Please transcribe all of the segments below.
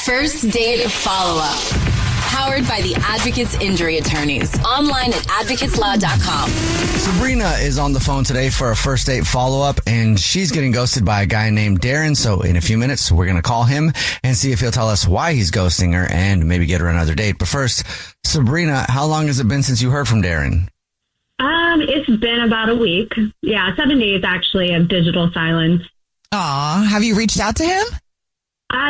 First Date Follow-Up. Powered by the Advocates Injury Attorneys. Online at advocateslaw.com. Sabrina is on the phone today for a first date follow-up, and she's getting ghosted by a guy named Darren. So in a few minutes, we're going to call him and see if he'll tell us why he's ghosting her and maybe get her another date. But first, Sabrina, how long has it been since you heard from Darren? It's been about a week. Yeah, 7 days actually of digital silence. Aw, have you reached out to him?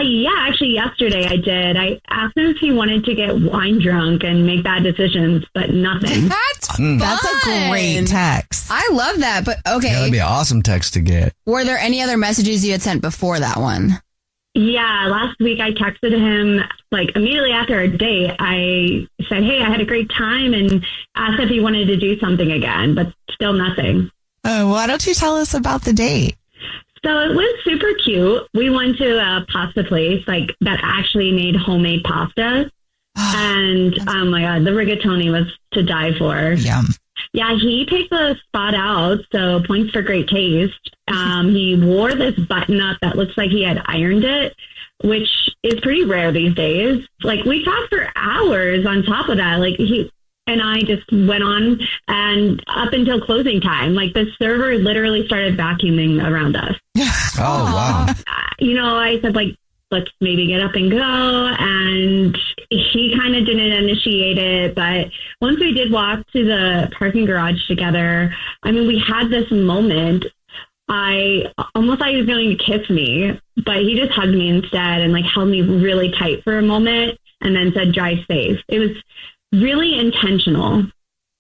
Yeah, actually yesterday I did. I asked him if he wanted to get wine drunk and make bad decisions, but nothing. That's fun. That's a great text. I love that, but okay. Yeah, that'd be an awesome text to get. Were there any other messages you had sent before that one? Yeah, last week I texted him, like immediately after our date. I said, hey, I had a great time, and asked if he wanted to do something again, but still nothing. Oh, why don't you tell us about the date? So it was super cute. We went to a pasta place like that actually made homemade pasta. And oh my God, the rigatoni was to die for. Yum. Yeah, he picked the spot out, so points for great taste. He wore this button up that looks like he had ironed it, which is pretty rare these days. Like, we talked for hours on top of that. Like, he and I just went on and up until closing time. Like, the server literally started vacuuming around us. Oh, wow. I said, like, let's maybe get up and go. And he kind of didn't initiate it. But once we did walk to the parking garage together, I mean, we had this moment. I almost thought he was going to kiss me, but he just hugged me instead and like held me really tight for a moment and then said, drive safe. It was really intentional.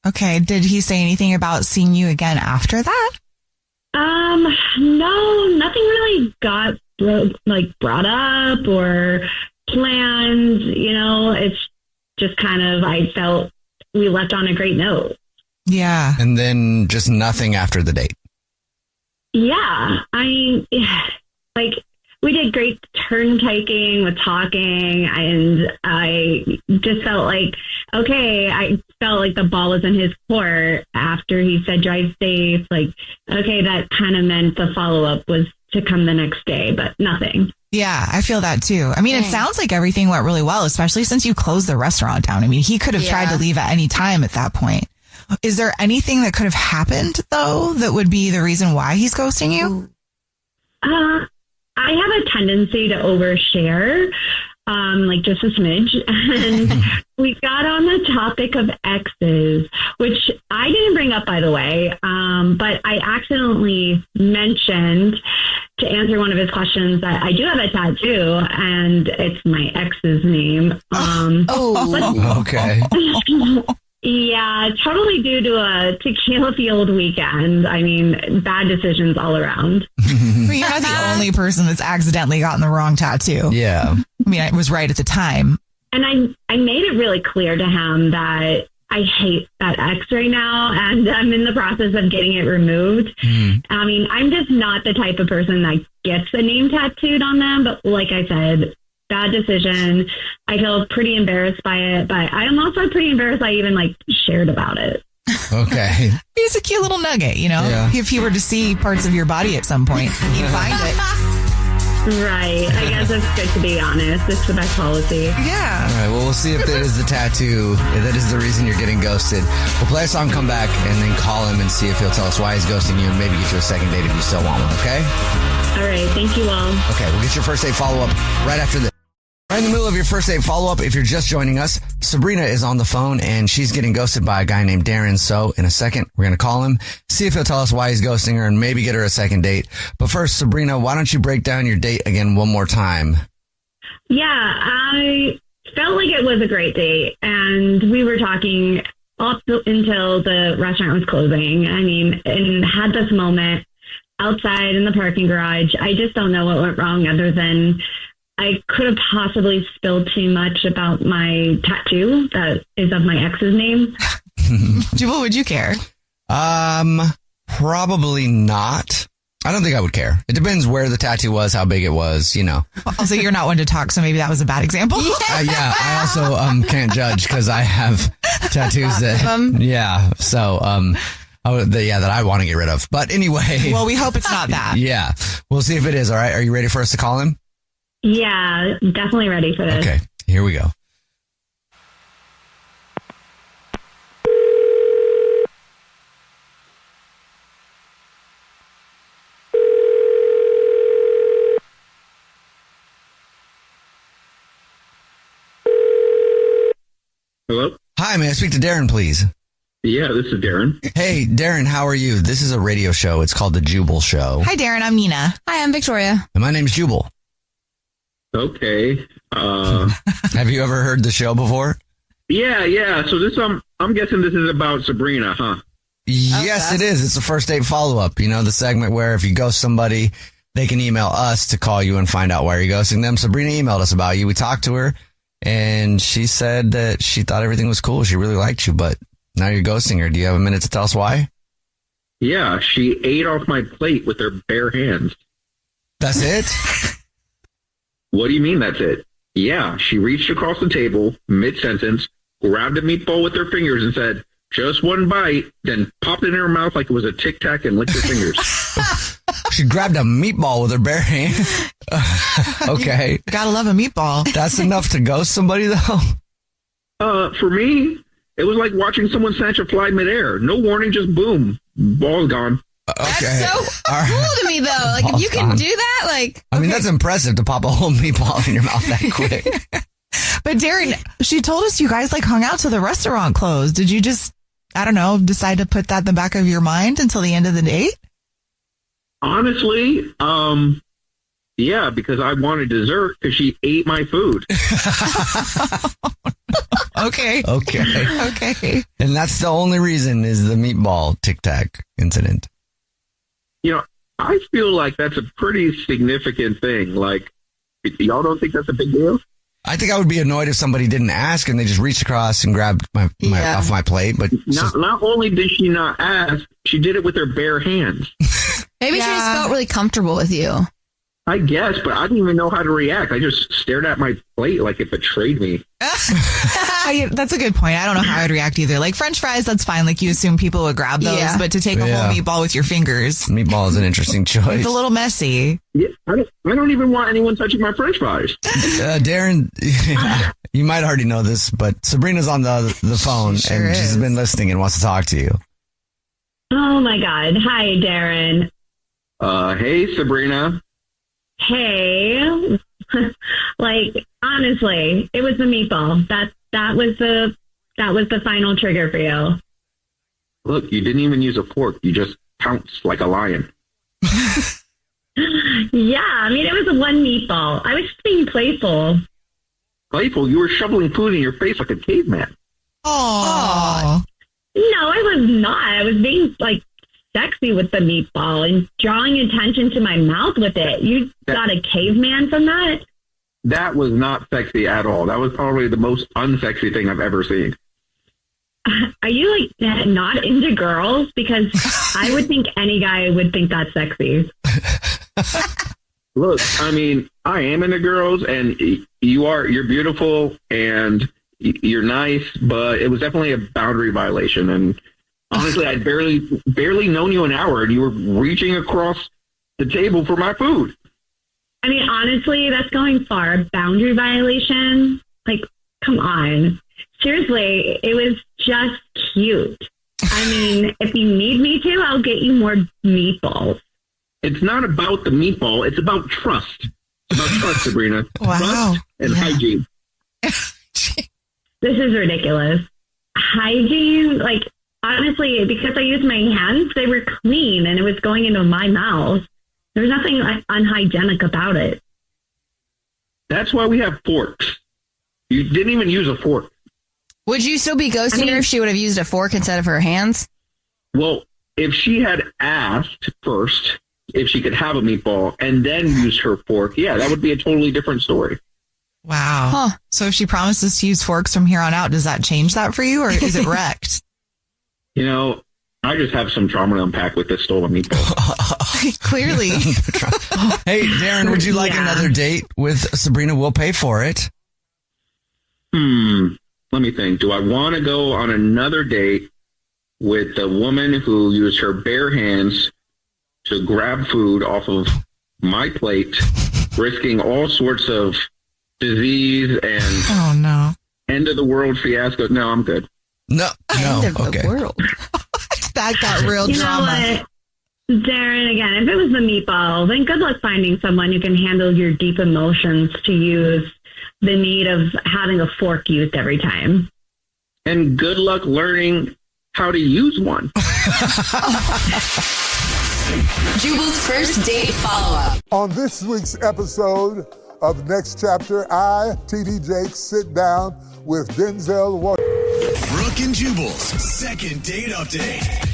Okay. Did he say anything about seeing you again after that? No, nothing really got brought up or planned. It's just kind of, I felt we left on a great note. Yeah. And then just nothing after the date. Yeah. We did great turn taking with talking, and I just felt like, okay, I felt like the ball was in his court after he said drive safe. Like, okay, that kind of meant the follow-up was to come the next day, but nothing. Yeah, I feel that too. I mean, it sounds like everything went really well, especially since you closed the restaurant down. I mean, he could have tried to leave at any time at that point. Is there anything that could have happened, though, that would be the reason why he's ghosting you? I have a tendency to overshare, like just a smidge. And we got on the topic of exes, which I didn't bring up, by the way, but I accidentally mentioned to answer one of his questions that I do have a tattoo, and it's my ex's name. Okay. Yeah, totally due to a tequila-fueled weekend. I mean, bad decisions all around. You're not the only person that's accidentally gotten the wrong tattoo. Yeah. I mean, I was right at the time. And I made it really clear to him that I hate that X right now, and I'm in the process of getting it removed. I mean, I'm just not the type of person that gets a name tattooed on them, but like I said, bad decision. I feel pretty embarrassed by it, but I am also pretty embarrassed I even shared about it. Okay. It's a cute little nugget, Yeah. If he were to see parts of your body at some point, he'd find it. Right. I guess it's good to be honest. It's the best policy. Yeah. All right. Well, we'll see if that is the tattoo. If that is the reason you're getting ghosted. We'll play a song, come back, and then call him and see if he'll tell us why he's ghosting you and maybe get you a second date if you still want one, okay? All right. Thank you all. Okay. We'll get your first date follow-up right after this. Right in the middle of your first date follow-up, if you're just joining us, Sabrina is on the phone and she's getting ghosted by a guy named Darren. So in a second, we're going to call him, see if he'll tell us why he's ghosting her and maybe get her a second date. But first, Sabrina, why don't you break down your date again one more time? Yeah, I felt like it was a great date, and we were talking up until the restaurant was closing. I mean, and had this moment outside in the parking garage. I just don't know what went wrong other than I could have possibly spilled too much about my tattoo that is of my ex's name. Jubal, would you care? Probably not. I don't think I would care. It depends where the tattoo was, how big it was, Also, you're not one to talk, so maybe that was a bad example. Yeah, I also can't judge because I have tattoos that I want to get rid of. But anyway. Well, we hope it's not that. Yeah. We'll see if it is. All right. Are you ready for us to call him? Yeah, definitely ready for this. Okay, here we go. Hello? Hi, may I speak to Darren, please? Yeah, this is Darren. Hey, Darren, how are you? This is a radio show. It's called The Jubal Show. Hi, Darren. I'm Nina. Hi, I'm Victoria. And my name's Jubal. Okay. Have you ever heard the show before? Yeah. So this, I'm guessing this is about Sabrina, huh? Yes, it is. It's a first date follow-up. You know, the segment where if you ghost somebody, they can email us to call you and find out why you're ghosting them. Sabrina emailed us about you. We talked to her, and she said that she thought everything was cool. She really liked you, but now you're ghosting her. Do you have a minute to tell us why? Yeah, she ate off my plate with her bare hands. That's it? What do you mean that's it? Yeah, she reached across the table, mid-sentence, grabbed a meatball with her fingers and said, just one bite, then popped it in her mouth like it was a Tic Tac and licked her fingers. She grabbed a meatball with her bare hand. Okay. Gotta love a meatball. That's enough to ghost somebody, though? For me, it was like watching someone snatch a fly midair. No warning, just boom. Ball's gone. Okay. That's so cool to me, though. Like, if you can do that, like... I mean, that's impressive to pop a whole meatball in your mouth that quick. But Darren, she told us you guys like hung out till the restaurant closed. Did you just, I don't know, decide to put that in the back of your mind until the end of the date? Honestly, yeah, because I wanted dessert because she ate my food. Okay. Okay. And that's the only reason is the meatball Tic Tac incident. You know, I feel like that's a pretty significant thing. Like, y'all don't think that's a big deal? I think I would be annoyed if somebody didn't ask and they just reached across and grabbed my off my plate. But not only did she not ask, she did it with her bare hands. Maybe she just felt really comfortable with you. I guess, but I didn't even know how to react. I just stared at my plate like it betrayed me. That's a good point. I don't know how I'd react either. Like French fries, that's fine. Like you assume people would grab those, but to take a whole meatball with your fingers. Meatball is an interesting choice. It's a little messy. Yeah, I don't even want anyone touching my French fries. Darren, you might already know this, but Sabrina's on the phone and she's been listening and wants to talk to you. Oh my God. Hi, Darren. Hey, Sabrina. Hey. Like, honestly, it was the meatball. That was the final trigger for you. Look, you didn't even use a fork. You just pounced like a lion. Yeah, I mean, it was one meatball. I was just being playful. Playful? You were shoveling food in your face like a caveman. Oh. No, I was not. I was being, like, sexy with the meatball and drawing attention to my mouth with it. You got a caveman from that? That was not sexy at all. That was probably the most unsexy thing I've ever seen. Are you, like, not into girls? Because I would think any guy would think that's sexy. Look, I mean, I am into girls, and you're beautiful, and you're nice, but it was definitely a boundary violation. And honestly, I'd barely known you an hour, and you were reaching across the table for my food. I mean, honestly, that's going far. A boundary violation? Like, come on. Seriously, it was just cute. I mean, if you need me to, I'll get you more meatballs. It's not about the meatball. It's about trust. It's about trust, Sabrina. Wow. Trust and hygiene. This is ridiculous. Hygiene? Like, honestly, because I used my hands, they were clean and it was going into my mouth. There was nothing unhygienic about it. That's why we have forks. You didn't even use a fork. Would you still be ghosting her if she would have used a fork instead of her hands? Well, if she had asked first if she could have a meatball and then used her fork, yeah, that would be a totally different story. Wow. Huh. So if she promises to use forks from here on out, does that change that for you or is it wrecked? You know, I just have some trauma to unpack with this stolen meatball. Clearly. Hey, Darren, would you like another date with Sabrina? We'll pay for it. Let me think. Do I want to go on another date with the woman who used her bare hands to grab food off of my plate risking all sorts of disease and end of the world fiasco. No, I'm good. No. End of Okay. the world. That got real drama. Know what? Darren, again, if it was the meatball, then good luck finding someone who can handle your deep emotions to use the need of having a fork used every time. And good luck learning how to use one. Jubal's first date follow-up. On this week's episode of Next Chapter, I, TD Jakes, sit down with Denzel Washington. Brooke and Jubal's second date update.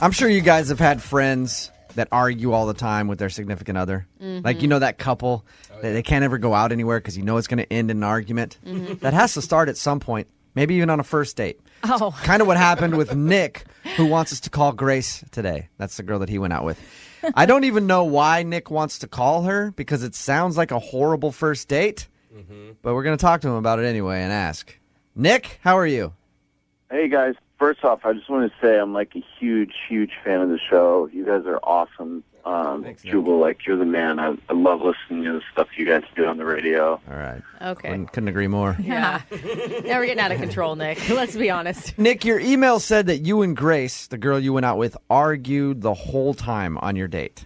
I'm sure you guys have had friends that argue all the time with their significant other. Like, that couple that they can't ever go out anywhere because it's going to end in an argument. That has to start at some point, maybe even on a first date. Oh. Kind of what happened with Nick, who wants us to call Grace today. That's the girl that he went out with. I don't even know why Nick wants to call her because it sounds like a horrible first date. But we're going to talk to him about it anyway and ask. Nick, how are you? Hey, guys. First off, I just want to say I'm like a huge, huge fan of the show. You guys are awesome. Jubal, you're the man. I love listening to the stuff you guys do on the radio. All right. Okay. Couldn't agree more. Yeah. Now we're getting out of control, Nick. Let's be honest. Nick, your email said that you and Grace, the girl you went out with, argued the whole time on your date.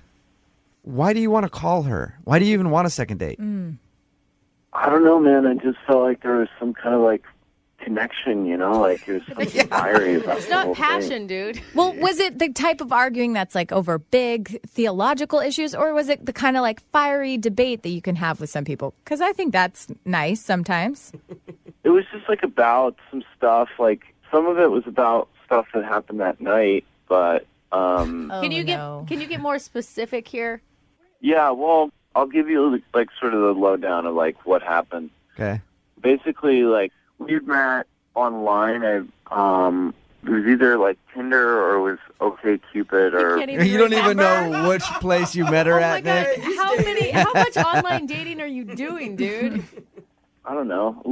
Why do you want to call her? Why do you even want a second date? I don't know, man. I just felt like there was some kind of connection, it was something fiery about It's the whole not passion, thing. dude. Well, was it the type of arguing that's over big theological issues, or was it the kind of fiery debate that you can have with some people? Because I think that's nice sometimes. It was just about some stuff. Some of it was about stuff that happened that night, but Can you get more specific here? yeah. Well, I'll give you sort of the lowdown of what happened. Okay. Basically, we'd met online. It was either Tinder or it was OkCupid or. You don't even know which place you met her at, Nick? How much online dating are you doing, dude? I don't know.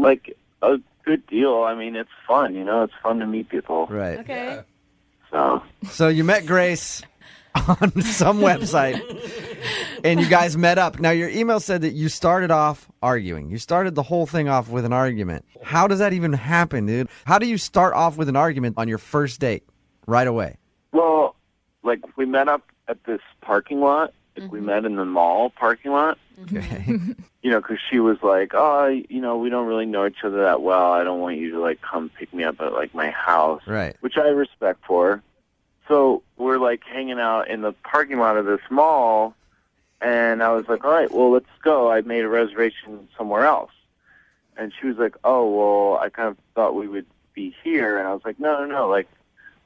A good deal. I mean, it's fun. It's fun to meet people. Right. Okay. So you met Grace on some website, and you guys met up. Now, your email said that you started off arguing. You started the whole thing off with an argument. How does that even happen, dude? How do you start off with an argument on your first date right away? Well, we met up at this parking lot. We met in the mall parking lot. Okay. Because she was we don't really know each other that well. I don't want you to come pick me up at my house. Right. Which I respect for. So we're hanging out in the parking lot of this mall, and I was all right, well, let's go. I made a reservation somewhere else. And she was oh, well, I kind of thought we would be here. And I was no.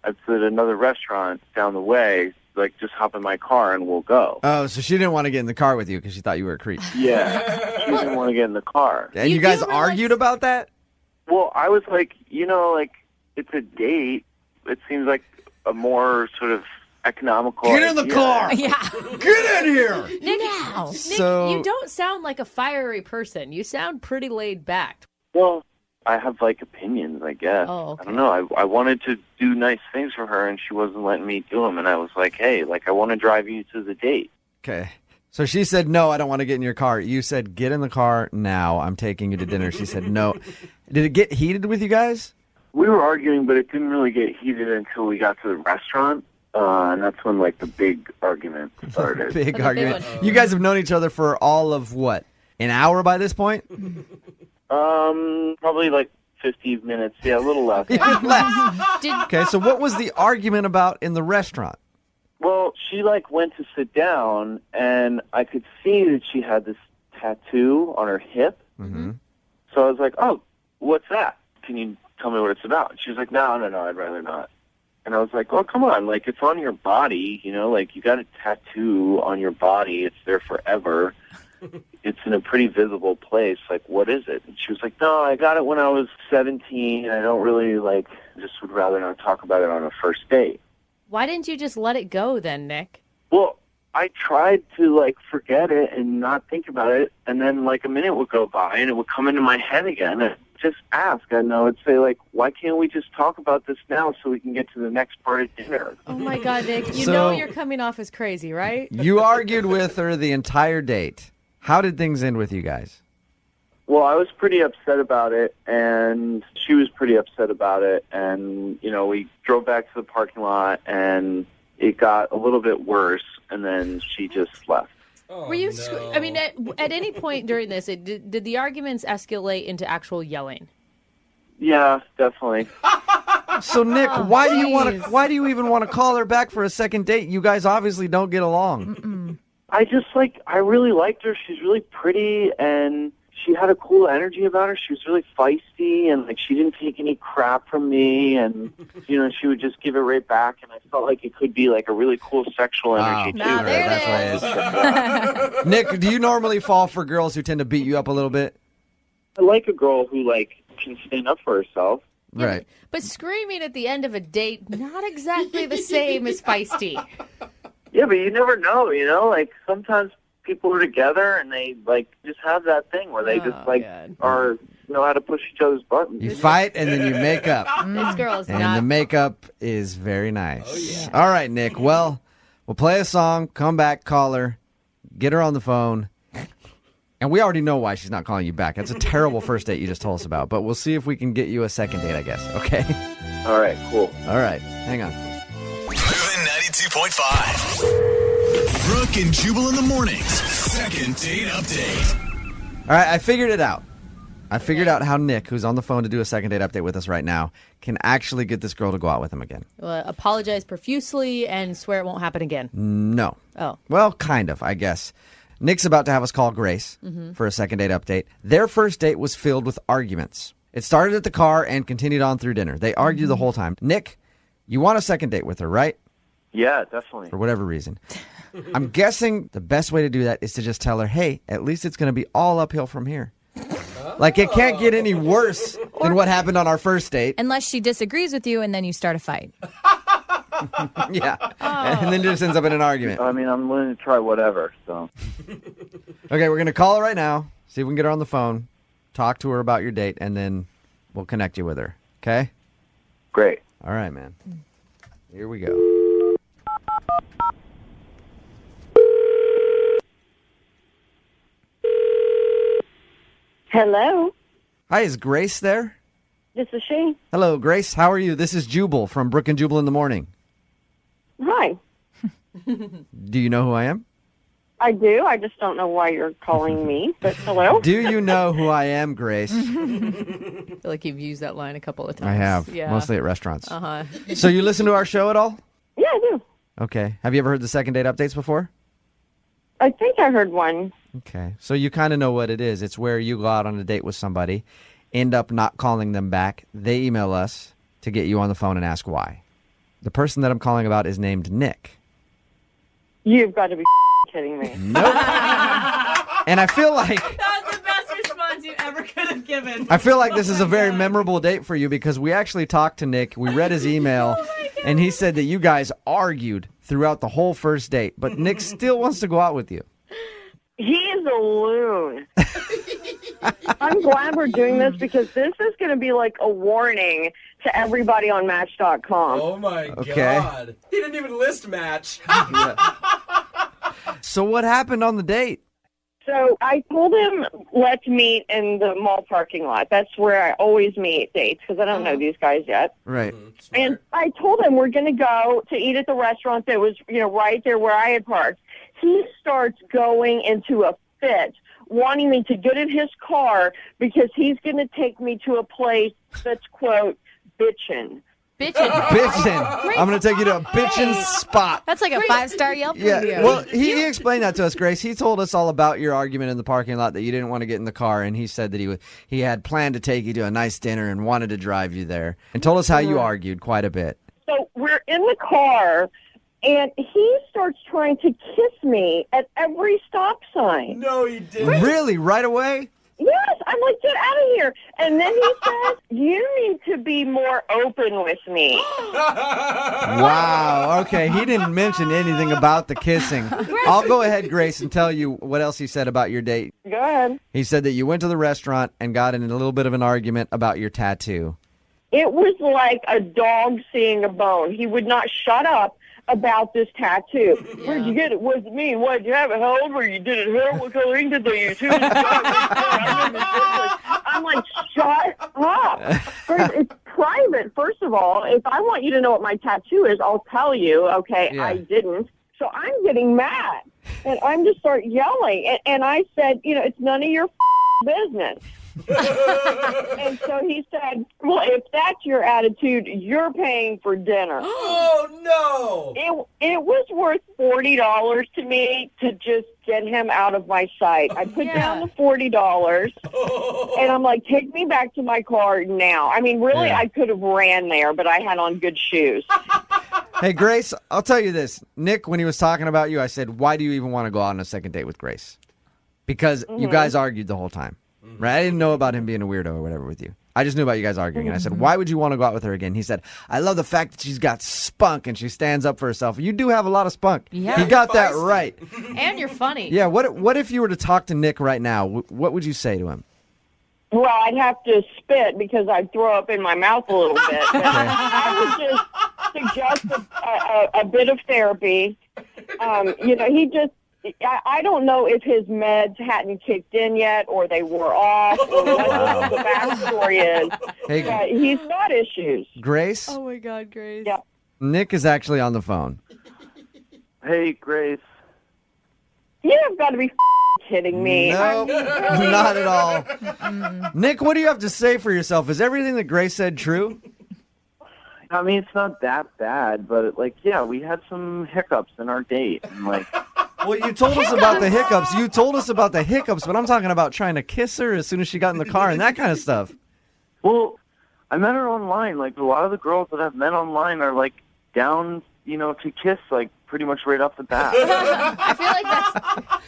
It's at another restaurant down the way. Just hop in my car and we'll go. Oh, so she didn't want to get in the car with you because she thought you were a creep. Yeah. She didn't want to get in the car. And you guys argued about that? Well, I was it's a date. It seems like a more sort of economical Get in the idea. car! Yeah. Get in here! Nick, So- you don't sound like a fiery person. You sound pretty laid back. Well, I have opinions, I guess. Oh, okay. I don't know. I wanted to do nice things for her, and she wasn't letting me do them. And I was hey, I want to drive you to the date. Okay. So she said, no, I don't want to get in your car. You said, get in the car now. I'm taking you to dinner. She said, no. Did it get heated with you guys? We were arguing, but it didn't really get heated until we got to the restaurant. And that's when, the big argument started. Big big argument. one. You guys have known each other for all of what? An hour by this point? Probably 50 minutes. Yeah, a little less. Okay, so what was the argument about in the restaurant? Well, she went to sit down, and I could see that she had this tattoo on her hip. Mm-hmm. So I was oh, what's that? Can you tell me what it's about? And she was no, I'd rather not. And I was oh, come on, it's on your body, you got a tattoo on your body. It's there forever. It's in a pretty visible place. What is it? And she was no, I got it when I was 17. I don't really just would rather not talk about it on a first date. Why didn't you just let it go then, Nick? Well, I tried to forget it and not think about it, and then a minute would go by and it would come into my head again. And just ask, and I would say why can't we just talk about this now so we can get to the next part of dinner? Oh my God, Nick! You So- know you're coming off as crazy, right? You argued with her the entire date. How did things end with you guys? Well, I was pretty upset about it, and she was pretty upset about it. And, we drove back to the parking lot, and it got a little bit worse, and then she just left. Oh, were you? No. I mean, at any point during this, did the arguments escalate into actual yelling? Yeah, definitely. So Nick, why do you even want to call her back for a second date? You guys obviously don't get along. Mm-mm. I really liked her. She's really pretty, and she had a cool energy about her. She was really feisty, and she didn't take any crap from me, and she would just give it right back. And I felt like it could be a really cool sexual energy too. There it is. Nick, do you normally fall for girls who tend to beat you up a little bit? I like a girl who can stand up for herself. Yeah, right. But screaming at the end of a date, not exactly the same as feisty. Yeah, but you never know, sometimes people are together and they just have that thing where they are know how to push each other's buttons. You fight and then you make up. This girl is and not. the makeup is very nice. Oh, yeah. All right, Nick. Well, we'll play a song, come back, call her, get her on the phone. And we already know why she's not calling you back. That's a terrible first date you just told us about. But we'll see if we can get you a second date, I guess. Okay? All right, cool. All right. Hang on. Moving 92.5. Brooke and Jubal in the mornings. Second date update. All right, I figured it out. I figured out how Nick, who's on the phone to do a second date update with us right now, can actually get this girl to go out with him again. Apologize profusely and swear it won't happen again. No. Oh. Well, kind of, I guess. Nick's about to have us call Grace for a second date update. Their first date was filled with arguments. It started at the car and continued on through dinner. They argued the whole time. Nick, you want a second date with her, right? Yeah, definitely. For whatever reason. I'm guessing the best way to do that is to just tell her, hey, at least it's going to be all uphill from here. It can't get any worse than what happened on our first date. Unless she disagrees with you and then you start a fight. Yeah. And then it just ends up in an argument. I mean, I'm willing to try whatever, so. Okay, we're going to call her right now, see if we can get her on the phone, talk to her about your date, and then we'll connect you with her. Okay? Great. All right, man. Here we go. Hello. Hi, is Grace there? This is she. Hello, Grace. How are you? This is Jubal from Brooke and Jubal in the morning. Hi. Do you know who I am? I do. I just don't know why you're calling me, but hello. Do you know who I am, Grace? I feel like you've used that line a couple of times. I have, yeah. Mostly at restaurants. Uh-huh. So you listen to our show at all? Yeah, I do. Okay. Have you ever heard the second date updates before? I think I heard one. Okay. So you kind of know what it is. It's where you go out on a date with somebody, end up not calling them back. They email us to get you on the phone and ask why. The person that I'm calling about is named Nick. You've got to be kidding me. Nope. And I feel like... That was the best response you ever could have given. I feel like this is a very memorable date for you because we actually talked to Nick. We read his email, and he said that you guys argued throughout the whole first date, but Nick still wants to go out with you. He is a loon. I'm glad we're doing this because this is going to be like a warning to everybody on Match.com. Oh, my Okay. God. He didn't even list Match. So what happened on the date? So I told him, let's meet in the mall parking lot. That's where I always meet dates because I don't know these guys yet. Right. And I told him we're going to go to eat at the restaurant that was, right there where I had parked. He starts going into a fit, wanting me to get in his car because he's going to take me to a place that's, quote, bitchin'. Bitchin'. I'm going to take you to a bitchin' spot. That's like a 5-star Yelp review. Yeah, well, he explained that to us, Grace. He told us all about your argument in the parking lot that you didn't want to get in the car, and he said that he had planned to take you to a nice dinner and wanted to drive you there, and told us how you argued quite a bit. So we're in the car, and he starts trying to kiss me at every stop sign. No, he didn't. Really? Right away? Yes, I'm like, get out of here. And then he says, you need to be more open with me. Wow. Okay, he didn't mention anything about the kissing. I'll go ahead, Grace, and tell you what else he said about your date. Go ahead. He said that you went to the restaurant and got in a little bit of an argument about your tattoo. It was like a dog seeing a bone. He would not shut up about this tattoo. Where'd you get it? What does it mean? What, did you have it? How old were you? Did it hurt? What color ink did they use? Who was the I'm like, shut up. First, it's private, first of all. If I want you to know what my tattoo is, I'll tell you. Okay, Yeah. I didn't. So I'm getting mad. And I'm just start yelling. And I said, it's none of your business. And so he said, well, if that's your attitude, you're paying for dinner. Oh, no. It was worth $40 to me to just get him out of my sight. I put down the $40, and I'm like, take me back to my car now. I mean, really, I could have ran there, but I had on good shoes. Hey, Grace, I'll tell you this. Nick, when he was talking about you, I said, why do you even want to go out on a second date with Grace? Because you guys argued the whole time. Right? I didn't know about him being a weirdo or whatever with you. I just knew about you guys arguing. And I said, why would you want to go out with her again? He said, I love the fact that she's got spunk and she stands up for herself. You do have a lot of spunk. Yeah. He got that right. And you're funny. Yeah, what if you were to talk to Nick right now? What would you say to him? Well, I'd have to spit because I'd throw up in my mouth a little bit. But I would just suggest a bit of therapy. He just, I don't know if his meds hadn't kicked in yet or they wore off or what the backstory is. Hey, but he's got issues. Grace? Oh, my God, Grace. Yeah. Nick is actually on the phone. Hey, Grace. You've got to be kidding me. No, not at all. Nick, what do you have to say for yourself? Is everything that Grace said true? I mean, it's not that bad, but we had some hiccups in our date. And well, you told us about the hiccups. You told us about the hiccups, but I'm talking about trying to kiss her as soon as she got in the car and that kind of stuff. Well, I met her online. Like, a lot of the girls that I've met online are, down, to kiss, pretty much right off the bat. I feel like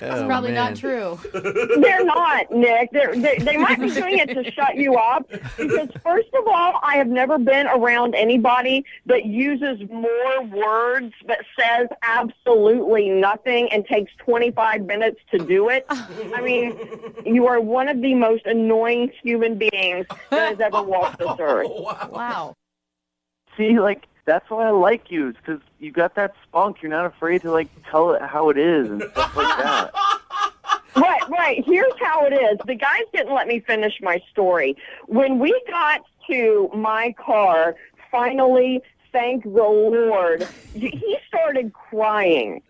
that's probably not true. They're not, Nick. They might be doing it to shut you up because, first of all, I have never been around anybody that uses more words but says absolutely nothing and takes 25 minutes to do it. I mean, you are one of the most annoying human beings that has ever walked this earth. Wow. See, that's why I like you, because you got that spunk. You're not afraid to, tell it how it is and stuff like that. Right. Here's how it is. The guys didn't let me finish my story. When we got to my car, finally, thank the Lord, he started crying.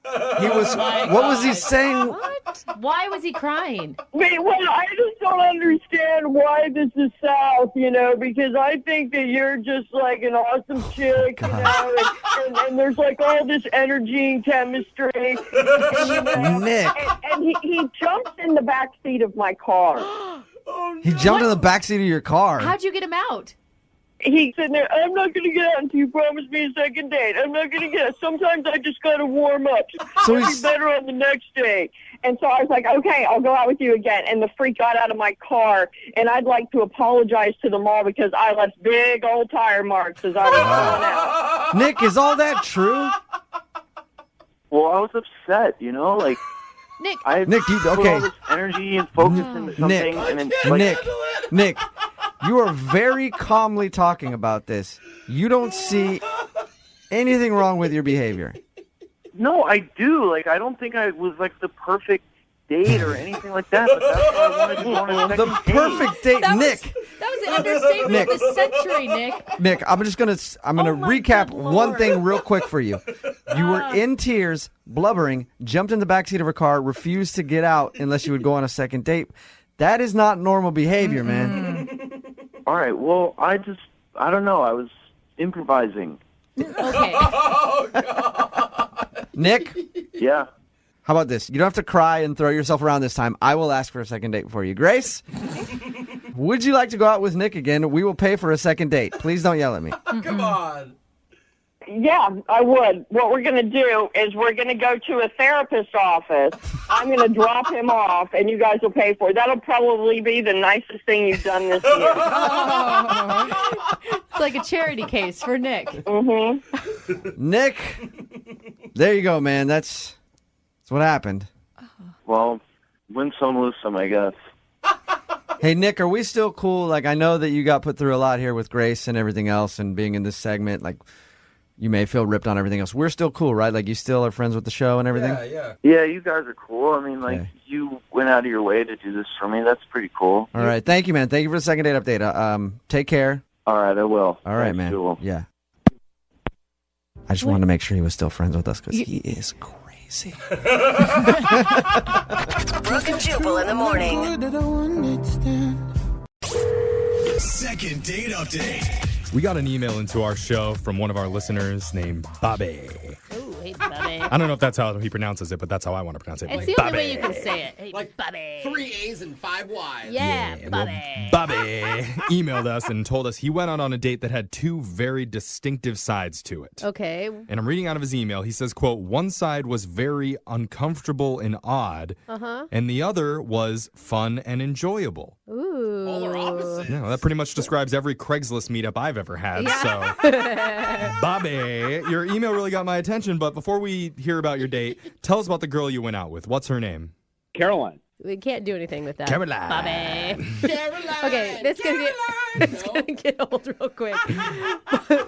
What was he saying? What? Why was he crying? Well, I just don't understand why this is South, because I think that you're just an awesome chick, and there's all this energy and chemistry. Nick. And he jumps in the back seat of my car. He jumped in the backseat of your car. How'd you get him out? He's sitting there, I'm not going to get out until you promise me a second date. I'm not going to get out. Sometimes I just got to warm up. So I'll be better on the next date. And so I was like, okay, I'll go out with you again. And the freak got out of my car. And I'd like to apologize to them all because I left big old tire marks as I was going out. Nick, is all that true? Well, I was upset, Nick. Nick, put all this energy and focus into something. And then, Nick, you are very calmly talking about this. You don't see anything wrong with your behavior. No, I do. I don't think I was the perfect date or anything like that. But that's why I wanted to go on a second date. Perfect date, Nick. That was an understatement of the century, Nick. Nick, I'm gonna recap one thing real quick for you. You were in tears, blubbering, jumped in the backseat of her car, refused to get out unless you would go on a second date. That is not normal behavior, man. All right. Well, I don't know. I was improvising. Okay. Nick? Yeah. How about this? You don't have to cry and throw yourself around this time. I will ask for a second date for you. Grace, would you like to go out with Nick again? We will pay for a second date. Please don't yell at me. Come on. Yeah, I would. What we're going to do is we're going to go to a therapist's office. I'm going to drop him off, and you guys will pay for it. That'll probably be the nicest thing you've done this year. It's like a charity case for Nick. Mm-hmm. Nick, there you go, man. That's what happened. Well, win some, lose some, I guess. Hey, Nick, are we still cool? I know that you got put through a lot here with Grace and everything else and being in this segment. you may feel ripped on everything else. We're still cool, right? Like, you still are friends with the show and everything? Yeah, you guys are cool. I mean, like, you went out of your way to do this for me. That's pretty cool. All right. Thank you, man. Thank you for the second date update. Take care. All right, I will. All right, man. Yeah. I just wanted to make sure he was still friends with us because he is crazy. Brooke and Jubal in the morning. Second date update. We got an email into our show from one of our listeners named Bobby. Ooh, hey, Bobby. I don't know if that's how he pronounces it, but that's how I want to pronounce it. It's the Bobby. only way you can say it. Hey, Like Bobby. 3 A's and 5 Y's. Yeah, Well, Bobby. Bobby emailed us and told us he went out on a date that had 2 very distinctive sides to it. Okay. And I'm reading out of his email. He says, quote, one side was very uncomfortable and odd, and the other was fun and enjoyable. Ooh. Polar opposites. Yeah, well, that pretty much describes every Craigslist meetup I've ever had. So, Bobby, your email really got my attention. But before we hear about your date, tell us about the girl you went out with. What's her name? Caroline. We can't do anything with that. Caroline. Bobby. Caroline. Okay, it's gonna get old real quick.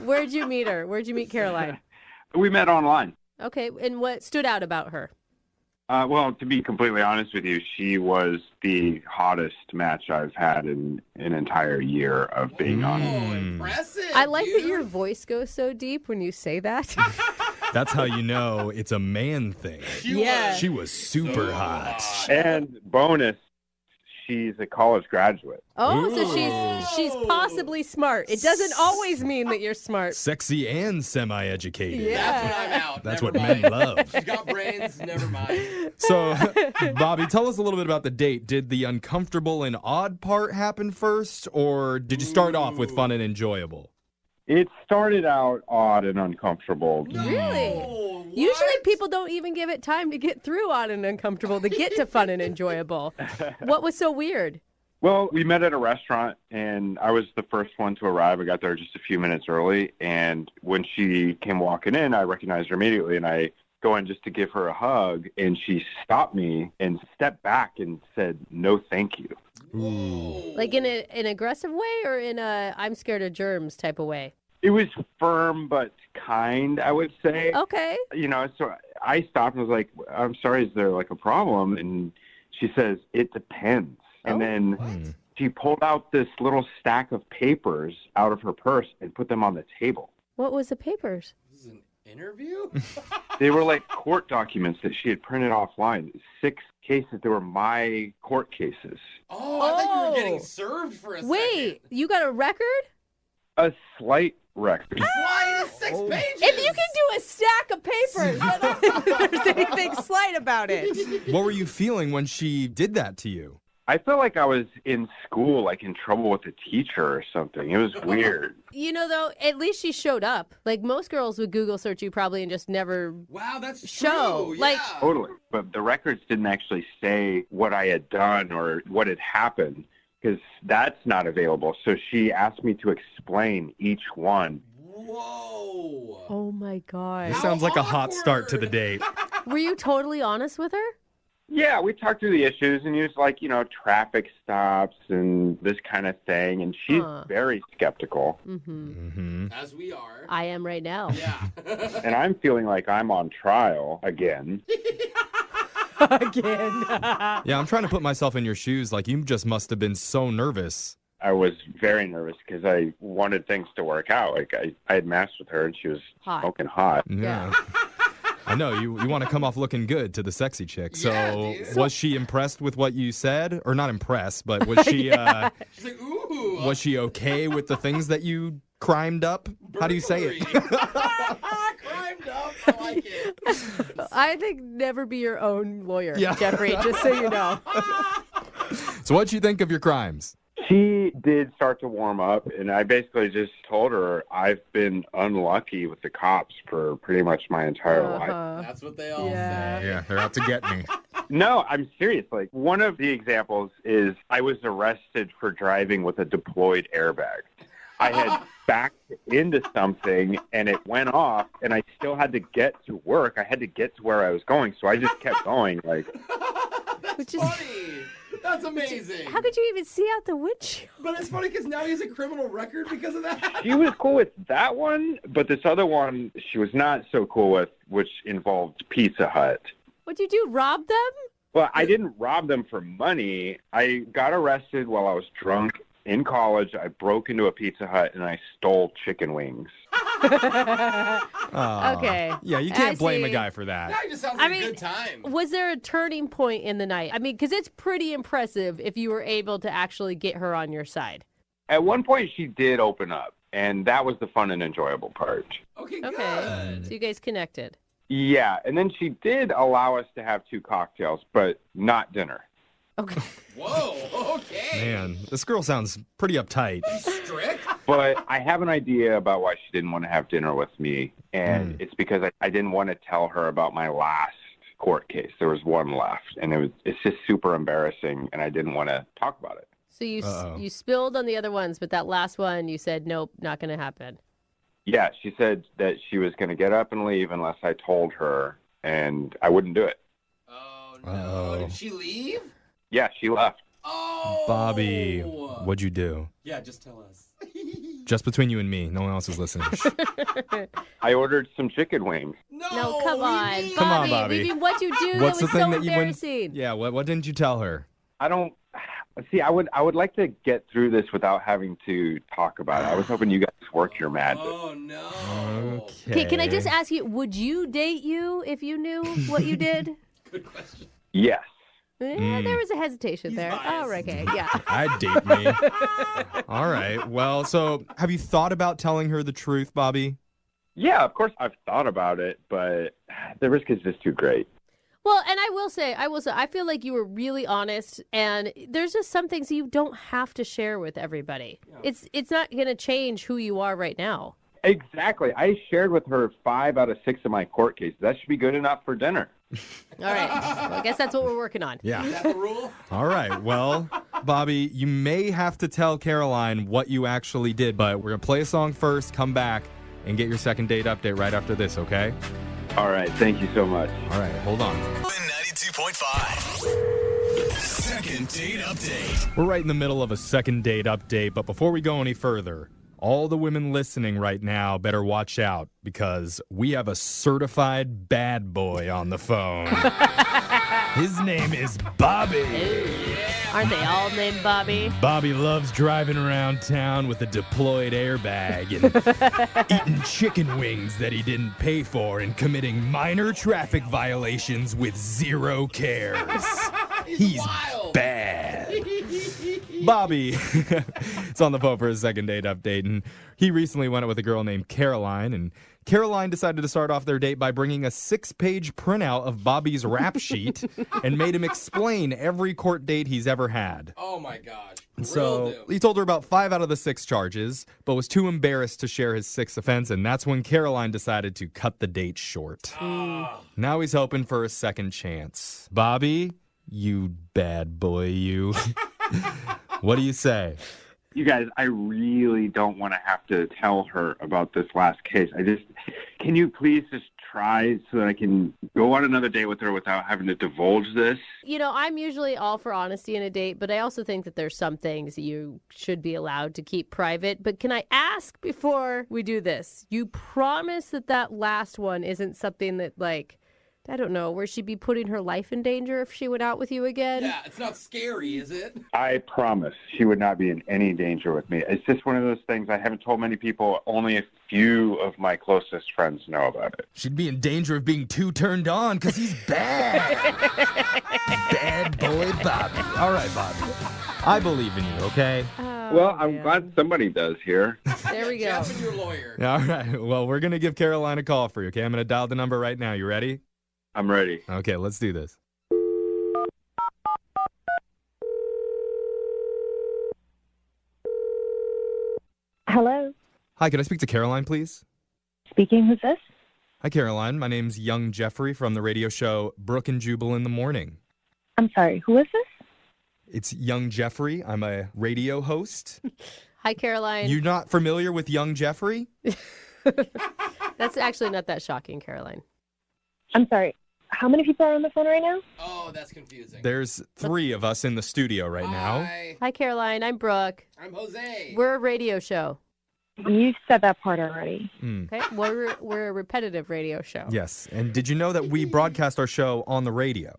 Where'd you meet her? Where'd you meet Caroline? We met online. Okay, and what stood out about her? Well, to be completely honest with you, she was the hottest match I've had in an entire year of being on. Oh, impressive. I like that your voice goes so deep when you say that. That's how you know it's a man thing. She was super hot. And bonus, she's a college graduate. Oh, so she's possibly smart. It doesn't always mean that you're smart. Sexy and semi-educated. Yeah. That's when I'm out. That's Never what mind. men love. She's got brains. Never mind. So, Bobby, tell us a little bit about the date. Did the uncomfortable and odd part happen first, or did you start off with fun and enjoyable? It started out odd and uncomfortable. Really? Usually people don't even give it time to get through odd and uncomfortable to get to fun and enjoyable. What was so weird? Well, we met at a restaurant, and I was the first one to arrive. I got there just a few minutes early, and when she came walking in, I recognized her immediately, and I go in just to give her a hug, and she stopped me and stepped back and said, "No, thank you." Ooh. Like in an aggressive way or in a I'm scared of germs type of way? It was firm but kind, I would say. Okay. You know, so I stopped and was like, "I'm sorry, is there like a problem?" And she says, "It depends." And then she pulled out this little stack of papers out of her purse and put them on the table. What was the papers? This is an interview? They were like court documents that she had printed offline. 6 cases. They were my court cases. Oh, I thought you were getting served for a second. Wait, you got a record? A slight record. Slide is 6 pages. If you can do a stack of papers, I don't think there's anything slight about it. What were you feeling when she did that to you? I felt like I was in school, like in trouble with a teacher or something. It was weird. You know, though, at least she showed up. Like, most girls would Google search you probably and just never show. True. Like, Totally. But the records didn't actually say what I had done or what had happened, because that's not available. So she asked me to explain each one. Whoa. oh my God. This sounds like a hot start to the date. Were you totally honest with her? Yeah, we talked through the issues and used like, traffic stops and this kind of thing. And she's very skeptical. As we are. I am right now. Yeah. And I'm feeling like I'm on trial again. Again. Yeah, I'm trying to put myself in your shoes. Like, you just must have been so nervous. I was very nervous because I wanted things to work out. Like I had matched with her and she was smoking hot. Yeah. I know, you want to come off looking good to the sexy chick. So, dude. was she impressed with what you said? Or not impressed, but was she She's like, ooh. was she okay with the things that you crimed up? How do you say it? Crimed up. I like it. I think never be your own lawyer, Yeah. Jeffrey, just so you know. So what'd you think of your crimes? She did start to warm up, and I basically just told her I've been unlucky with the cops for pretty much my entire life. That's what they all say. Yeah, they're out to get me. No, I'm serious. Like, one of the examples is I was arrested for driving with a deployed airbag. I had backed into something, and it went off, and I still had to get to work. I had to get to where I was going, so I just kept going. Like, That's funny. That's amazing. How could you even see out the windshield? But it's funny because now he has a criminal record because of that. She was cool with that one, but this other one she was not so cool with, which involved Pizza Hut. What'd you do, rob them? Well, I didn't rob them for money. I got arrested while I was drunk in college. I broke into a Pizza Hut and I stole chicken wings. Okay. Yeah, you can't I blame a see. guy for that. That just sounds like a good time. Was there a turning point in the night? I mean, because it's pretty impressive if you were able to actually get her on your side. At one point, she did open up, and that was the fun and enjoyable part. Okay, Okay. So you guys connected. Yeah, and then she did allow us to have 2 cocktails, but not dinner. Okay. Whoa, okay. Man, this girl sounds pretty uptight. Strict? But I have an idea about why she didn't want to have dinner with me, and it's because I didn't want to tell her about my last court case. There was one left, and it's just super embarrassing, and I didn't want to talk about it. So you spilled on the other ones, but that last one you said, nope, not going to happen. Yeah, she said that she was going to get up and leave unless I told her, and I wouldn't do it. Oh, no. Did she leave? Yeah, she left. Oh. Bobby, what'd you do? Yeah, just tell us. Just between you and me. No one else is listening. I ordered some chicken wings. No, come on. Come on, Bobby. I mean, what'd you do? What's that the was thing so that you embarrassing. Yeah, what didn't you tell her? I don't see. I would like to get through this without having to talk about it. I was hoping you guys work your magic. Oh, no. Okay, can I just ask you, would you date you if you knew what you did? Good question. Yes. Yeah, there was a hesitation there. Oh, okay, yeah. I'd date me. All right. Well, so have you thought about telling her the truth, Bobby? Yeah, of course I've thought about it, but the risk is just too great. Well, and I will say, I feel like you were really honest, and there's just some things you don't have to share with everybody. Yeah. It's not going to change who you are right now. Exactly. I shared with her 5 out of 6 of my court cases. That should be good enough for dinner. All right. Well, I guess that's what we're working on. Yeah. Is that the rule? All right. Well, Bobby, you may have to tell Caroline what you actually did, but we're going to play a song first, come back, and get your second date update right after this, okay? All right. Thank you so much. All right. Hold on. 92.5. Second date update. We're right in the middle of a second date update, but before we go any further, all the women listening right now better watch out because we have a certified bad boy on the phone. His name is Bobby. Aren't they all named Bobby? Bobby loves driving around town with a deployed airbag and eating chicken wings that he didn't pay for and committing minor traffic violations with 0 cares. He's bad. Bobby is on the phone for his second date update, and he recently went out with a girl named Caroline, and Caroline decided to start off their date by bringing a 6-page printout of Bobby's rap sheet and made him explain every court date he's ever had. Oh, my gosh. So he told her about 5 out of the 6 charges, but was too embarrassed to share his 6th offense, and that's when Caroline decided to cut the date short. Now he's hoping for a second chance. Bobby, you bad boy, you. What do you say? You guys, I really don't want to have to tell her about this last case. Can you please just try so that I can go on another date with her without having to divulge this? You know, I'm usually all for honesty in a date, but I also think that there's some things you should be allowed to keep private. But can I ask before we do this, you promise that last one isn't something that, like, I don't know, where she'd be putting her life in danger if she went out with you again? Yeah, it's not scary, is it? I promise she would not be in any danger with me. It's just one of those things I haven't told many people. Only a few of my closest friends know about it. She'd be in danger of being too turned on because he's bad. Bad boy Bobby. All right, Bobby. I believe in you, okay? Well, I'm glad somebody does here. There we go. Jeff and your lawyer. All right. Well, we're going to give Caroline a call for you, okay? I'm going to dial the number right now. You ready? I'm ready. Okay, let's do this. Hello. Hi, can I speak to Caroline, please? Speaking. Who's this? Hi, Caroline. My name's Young Jeffrey from the radio show Brooke and Jubal in the Morning. I'm sorry. Who is this? It's Young Jeffrey. I'm a radio host. Hi, Caroline. You're not familiar with Young Jeffrey? That's actually not that shocking, Caroline. I'm sorry. How many people are on the phone right now? Oh, that's confusing. There's 3 of us in the studio right now. Hi, Caroline. I'm Brooke. I'm Jose. We're a radio show. You said that part already. Okay, we're a repetitive radio show. Yes. And did you know that we broadcast our show on the radio?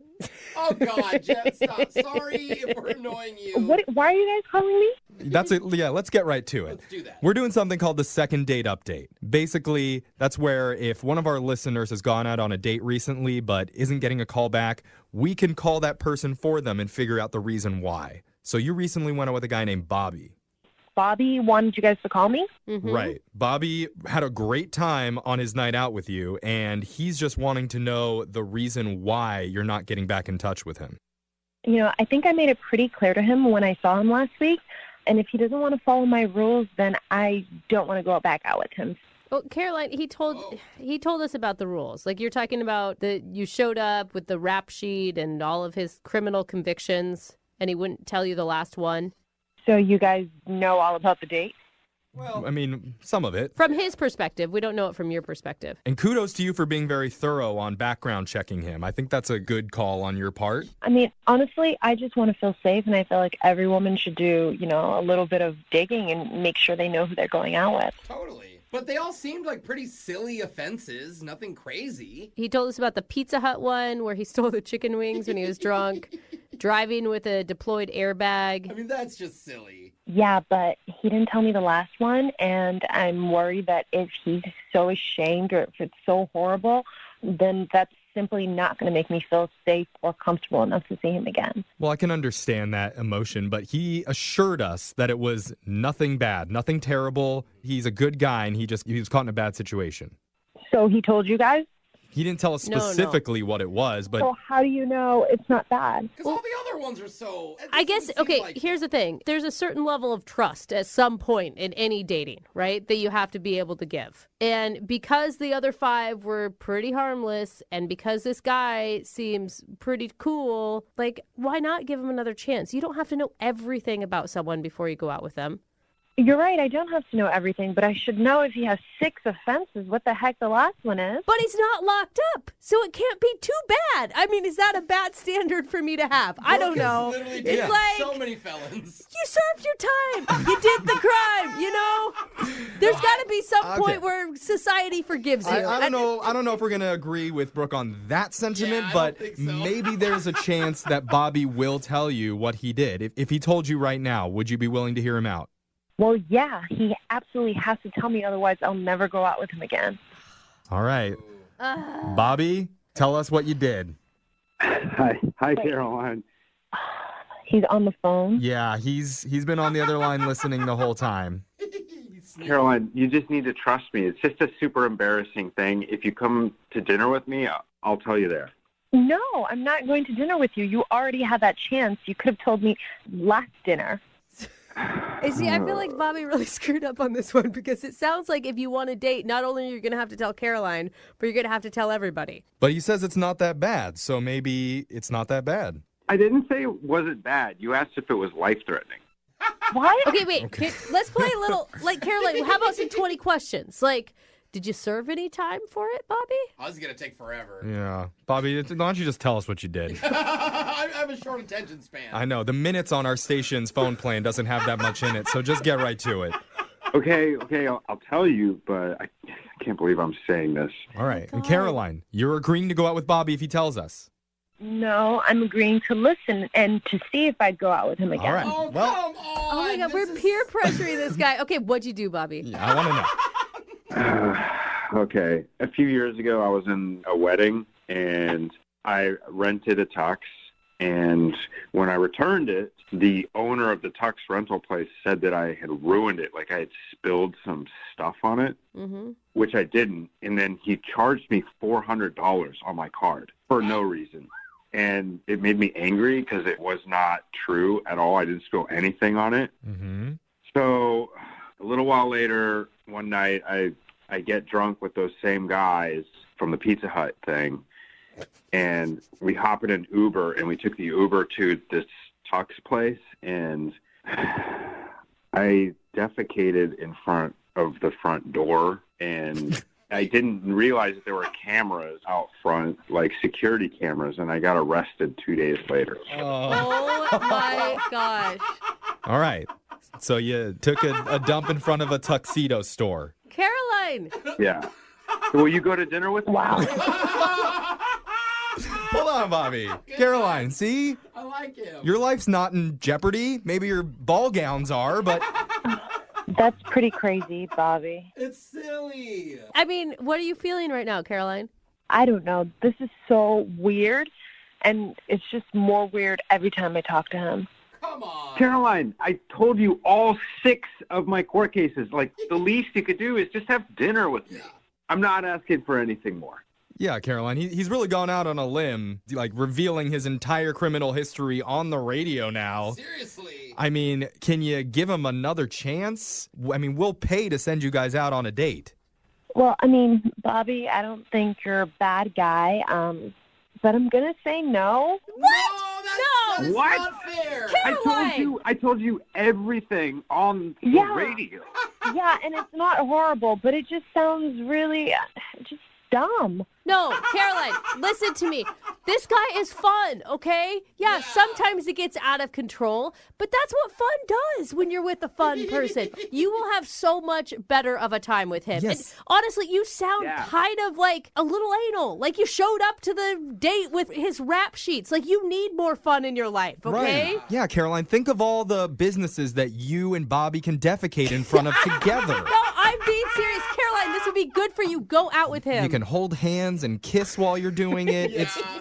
Oh, God, Jeff, stop. Sorry if we're annoying you. Why are you guys calling me? That's it. Yeah, let's get right to it. Let's do that. We're doing something called the second date update. Basically, that's where if one of our listeners has gone out on a date recently but isn't getting a call back, we can call that person for them and figure out the reason why. So you recently went out with a guy named Bobby. Bobby wanted you guys to call me? Right. Bobby had a great time on his night out with you, and he's just wanting to know the reason why you're not getting back in touch with him. You know, I think I made it pretty clear to him when I saw him last week. And if he doesn't want to follow my rules, then I don't want to go back out with him. Well, Caroline, he told us about the rules. Like, you're talking about that you showed up with the rap sheet and all of his criminal convictions, and he wouldn't tell you the last one. So you guys know all about the date? Well, I mean, some of it. From his perspective. We don't know it from your perspective. And kudos to you for being very thorough on background checking him. I think that's a good call on your part. I mean, honestly, I just want to feel safe, and I feel like every woman should do, you know, a little bit of digging and make sure they know who they're going out with. Totally. But they all seemed like pretty silly offenses, nothing crazy. He told us about the Pizza Hut one where he stole the chicken wings when he was drunk, driving with a deployed airbag. I mean, that's just silly. Yeah, but he didn't tell me the last one, and I'm worried that if he's so ashamed or if it's so horrible, then that's simply not going to make me feel safe or comfortable enough to see him again. Well, I can understand that emotion, but he assured us that it was nothing bad, nothing terrible. He's a good guy, and he was caught in a bad situation. So he told you guys? He didn't tell us specifically what it was, but... So how do you know it's not bad? Because all the other ones are so... I guess, okay, here's the thing. There's a certain level of trust at some point in any dating, right, that you have to be able to give. And because the other 5 were pretty harmless, and because this guy seems pretty cool, like, why not give him another chance? You don't have to know everything about someone before you go out with them. You're right, I don't have to know everything, but I should know if he has 6 offenses, what the heck the last one is. But he's not locked up, so it can't be too bad. I mean, is that a bad standard for me to have? I don't know. It's like, so many felons. You served your time. You did the crime, you know? There's got to be some point where society forgives you. I don't know if we're going to agree with Brooke on that sentiment, but maybe there's a chance that Bobby will tell you what he did. If he told you right now, would you be willing to hear him out? Well, yeah, he absolutely has to tell me, otherwise I'll never go out with him again. All right. Bobby, tell us what you did. Hi, Caroline. He's on the phone? Yeah, he's been on the other line listening the whole time. Caroline, you just need to trust me. It's just a super embarrassing thing. If you come to dinner with me, I'll tell you there. No, I'm not going to dinner with you. You already had that chance. You could have told me last dinner. See, I feel like Bobby really screwed up on this one because it sounds like if you want to date, not only are you going to have to tell Caroline, but you're going to have to tell everybody. But he says it's not that bad, so maybe it's not that bad. I didn't say it wasn't bad. You asked if it was life-threatening. What? Okay, wait. Let's play a little, like, Caroline, how about some 20 questions? Like, did you serve any time for it, Bobby? Oh, this is going to take forever. Yeah. Bobby, why don't you just tell us what you did? I have a short attention span. I know. The minutes on our station's phone plan doesn't have that much in it, so just get right to it. Okay, I'll tell you, but I can't believe I'm saying this. All right. And Caroline, you're agreeing to go out with Bobby if he tells us. No, I'm agreeing to listen and to see if I'd go out with him again. All right. Oh, well, come on. Oh, my God. We're peer pressuring this guy. Okay, what'd you do, Bobby? Yeah, I want to know. Okay. A few years ago, I was in a wedding, and I rented a tux. And when I returned it, the owner of the tux rental place said that I had ruined it, like I had spilled some stuff on it, which I didn't. And then he charged me $400 on my card for no reason. And it made me angry because it was not true at all. I didn't spill anything on it. Mm-hmm. So a little while later, one night, I get drunk with those same guys from the Pizza Hut thing, and we hop in an Uber, and we took the Uber to this tux place, and I defecated in front of the front door, and I didn't realize that there were cameras out front, like security cameras, and I got arrested 2 days later. Oh my gosh. All right. So you took a dump in front of a tuxedo store. Caroline. Yeah. Will you go to dinner with me? Wow. Hold on, Bobby. Caroline, see? I like him. Your life's not in jeopardy. Maybe your ball gowns are, but... That's pretty crazy, Bobby. It's silly. I mean, what are you feeling right now, Caroline? I don't know. This is so weird, and it's just more weird every time I talk to him. Come on. Caroline, I told you all 6 of my court cases. Like, the least you could do is just have dinner with me. I'm not asking for anything more. Yeah, Caroline, he's really gone out on a limb, like revealing his entire criminal history on the radio now. Seriously. I mean, can you give him another chance? I mean, we'll pay to send you guys out on a date. Well, I mean, Bobby, I don't think you're a bad guy, but I'm going to say no. That's What? not fair. I told you everything on the radio. Yeah, and it's not horrible, but it just sounds really just dumb. No, Caroline, listen to me. This guy is fun, okay? Yeah, sometimes it gets out of control, but that's what fun does when you're with a fun person. You will have so much better of a time with him. Yes. And honestly, you sound kind of like a little anal. Like you showed up to the date with his rap sheets. Like you need more fun in your life, okay? Right. Yeah, Caroline, think of all the businesses that you and Bobby can defecate in front of together. No, I'm being serious. Caroline, this would be good for you. Go out with him. You can hold hands and kiss while you're doing it.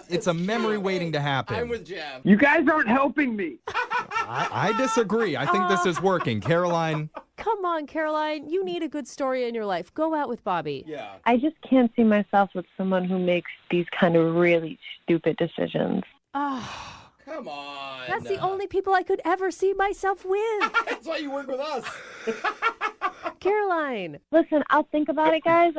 It's a memory waiting to happen. I'm with Jeff. You guys aren't helping me. I disagree. I think this is working. Caroline. Come on, Caroline. You need a good story in your life. Go out with Bobby. Yeah. I just can't see myself with someone who makes these kind of really stupid decisions. Oh, come on. That's the only people I could ever see myself with. That's why you work with us. Caroline. Listen, I'll think about it, guys.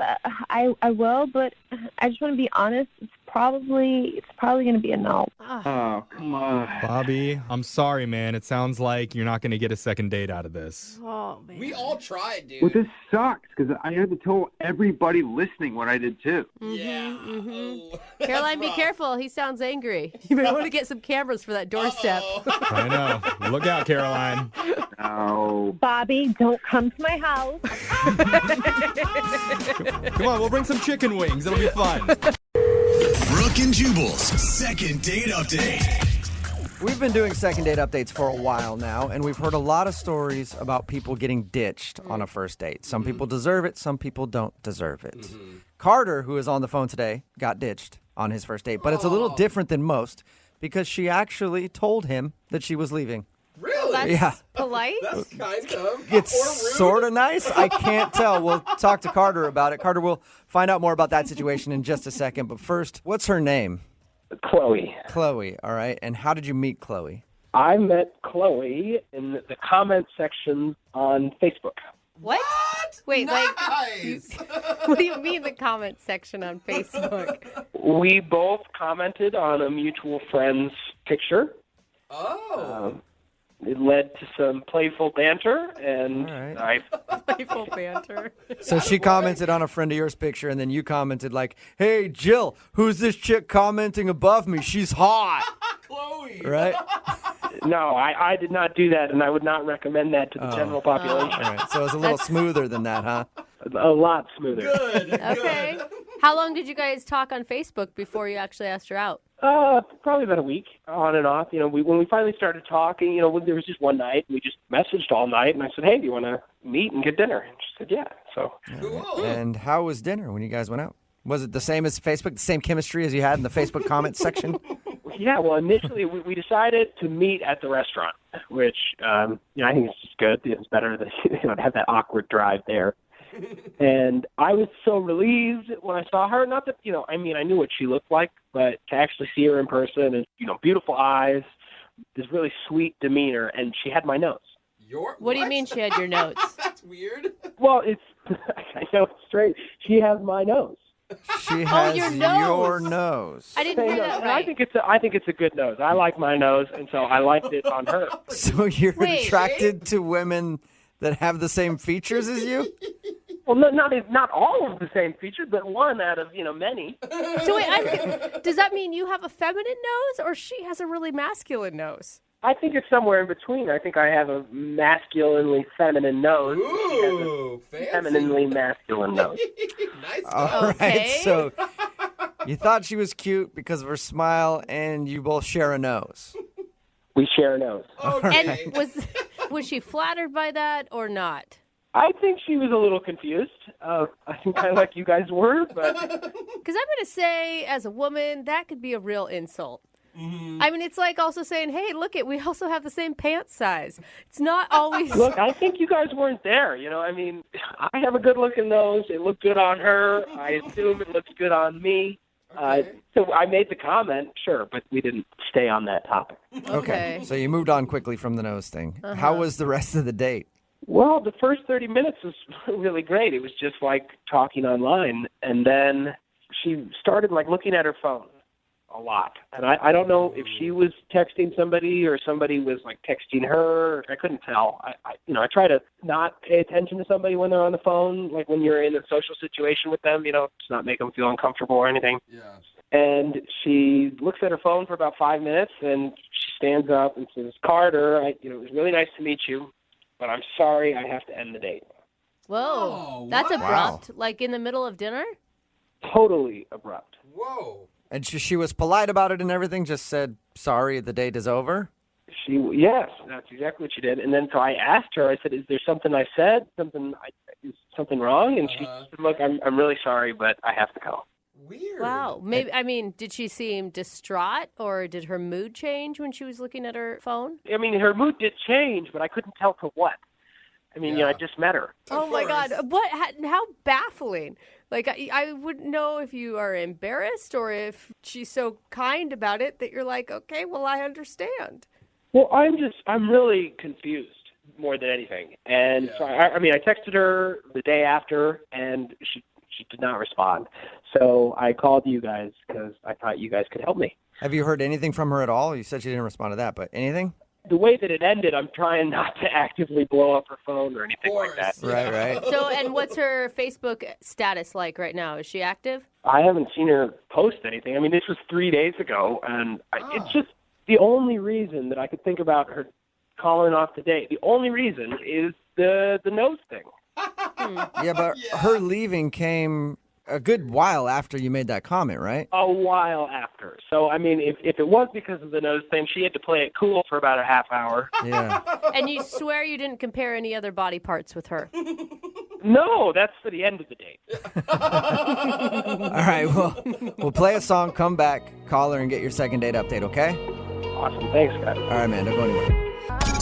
I will, but I just want to be honest. It's probably going to be a no. Oh, come on. Bobby, I'm sorry, man. It sounds like you're not going to get a second date out of this. Oh, man. We all tried, dude. Well, this sucks because I had to tell everybody listening what I did too. Yeah. Oh, Caroline, be careful. He sounds angry. You may want to get some cameras for that doorstep. I know. Look out, Caroline. No. Bobby, don't come to my house. Come on, we'll bring some chicken wings. It'll be fun. Brooke and Jubal's second date update. We've been doing second date updates for a while now, and we've heard a lot of stories about people getting ditched on a first date. Some people deserve it, some people don't deserve it. Carter, who is on the phone today, got ditched on his first date, but it's a little different than most because she actually told him that she was leaving. Really? That's Yeah. polite. That's kind of. It's sort of nice. I can't tell. We'll talk to Carter about it. Carter, we'll find out more about that situation in just a second. But first, what's her name? Chloe. Chloe, all right. And how did you meet Chloe? I met Chloe in the comment section on Facebook. What? Wait, Nice. what do you mean the comment section on Facebook? We both commented on a mutual friend's picture. Oh. It led to some playful banter, and Playful banter. So she commented on a friend of yours picture, and then you commented like, hey, Jill, who's this chick commenting above me? She's hot. Chloe. Right? No, I did not do that, and I would not recommend that to the general population. All right. So it's a little smoother than that, huh? A lot smoother. Good. Okay. How long did you guys talk on Facebook before you actually asked her out? Probably about a week, on and off. You know, when we finally started talking, there was just one night, we just messaged all night, and I said, hey, do you want to meet and get dinner? And she said, yeah. So. Cool. And how was dinner when you guys went out? Was it the same as Facebook, the same chemistry as you had in the Facebook comment section? Yeah, well, initially we decided to meet at the restaurant, which I think it's just good. It's better than to have that awkward drive there. And I was so relieved when I saw her. Not that I knew what she looked like, but to actually see her in person and beautiful eyes, this really sweet demeanor, and she had my nose. What do you mean she had your nose? That's weird. Well, I know it's straight. She has my nose. She has your nose. your nose. I didn't hear that And right. I think it's a good nose. I like my nose, and so I liked it on her. So you're Wait. attracted to women that have the same features as you? Well, not all of the same features, but one out of many. So wait, does that mean you have a feminine nose, or she has a really masculine nose? I think it's somewhere in between. I think I have a masculinely feminine nose. Ooh, she has a femininely masculine nose. Nice. All right, so you thought she was cute because of her smile, and you both share a nose. We share a nose. Okay. And was she flattered by that or not? I think she was a little confused. I think kind of like you guys were, but because I'm going to say, as a woman, that could be a real insult. Mm-hmm. I mean, it's like also saying, hey, we also have the same pants size. It's not always... Look, I think you guys weren't there. I mean, I have a good-looking nose. It looked good on her. I assume it looks good on me. So I made the comment, sure, but we didn't stay on that topic. Okay. So you moved on quickly from the nose thing. How was the rest of the date? Well, the first 30 minutes was really great. It was just like talking online. And then she started looking at her phone a lot. And I don't know if she was texting somebody or somebody was texting her. I couldn't tell. I try to not pay attention to somebody when they're on the phone, like when you're in a social situation with them, to not make them feel uncomfortable or anything. Yeah. And she looks at her phone for about 5 minutes, and she stands up and says, Carter, it was really nice to meet you, but I'm sorry I have to end the date. Whoa, that's abrupt. Like in the middle of dinner? Totally abrupt. Whoa. And she was polite about it and everything, just said, sorry, the date is over? Yes, that's exactly what she did. And then so I asked her, I said, is there something I said? Is something wrong? And she said, look, I'm really sorry, but I have to go. Weird. Wow. Maybe, did she seem distraught, or did her mood change when she was looking at her phone? I mean, her mood did change, but I couldn't tell to what. I mean, I just met her. Oh, my God. How baffling. I wouldn't know if you are embarrassed or if she's so kind about it that you're like, okay, well, I understand. Well, I'm really confused more than anything. And so, I texted her the day after, and she did not respond. So I called you guys because I thought you guys could help me. Have you heard anything from her at all? You said she didn't respond to that, but anything? The way that it ended, I'm trying not to actively blow up her phone or anything like that. Right. So, and what's her Facebook status like right now? Is she active? I haven't seen her post anything. I mean, this was 3 days ago, and it's just the only reason that I could think about her calling off the date. The only reason is the nose thing. Yeah, but her leaving came a good while after you made that comment, right? A while after. So, I mean, if it was because of the nose thing, she had to play it cool for about a half hour. Yeah. And you swear you didn't compare any other body parts with her? No, that's for the end of the date. All right, well, we'll play a song, come back, call her, and get your second date update, okay? Awesome. Thanks, guys. All right, man, don't go anywhere.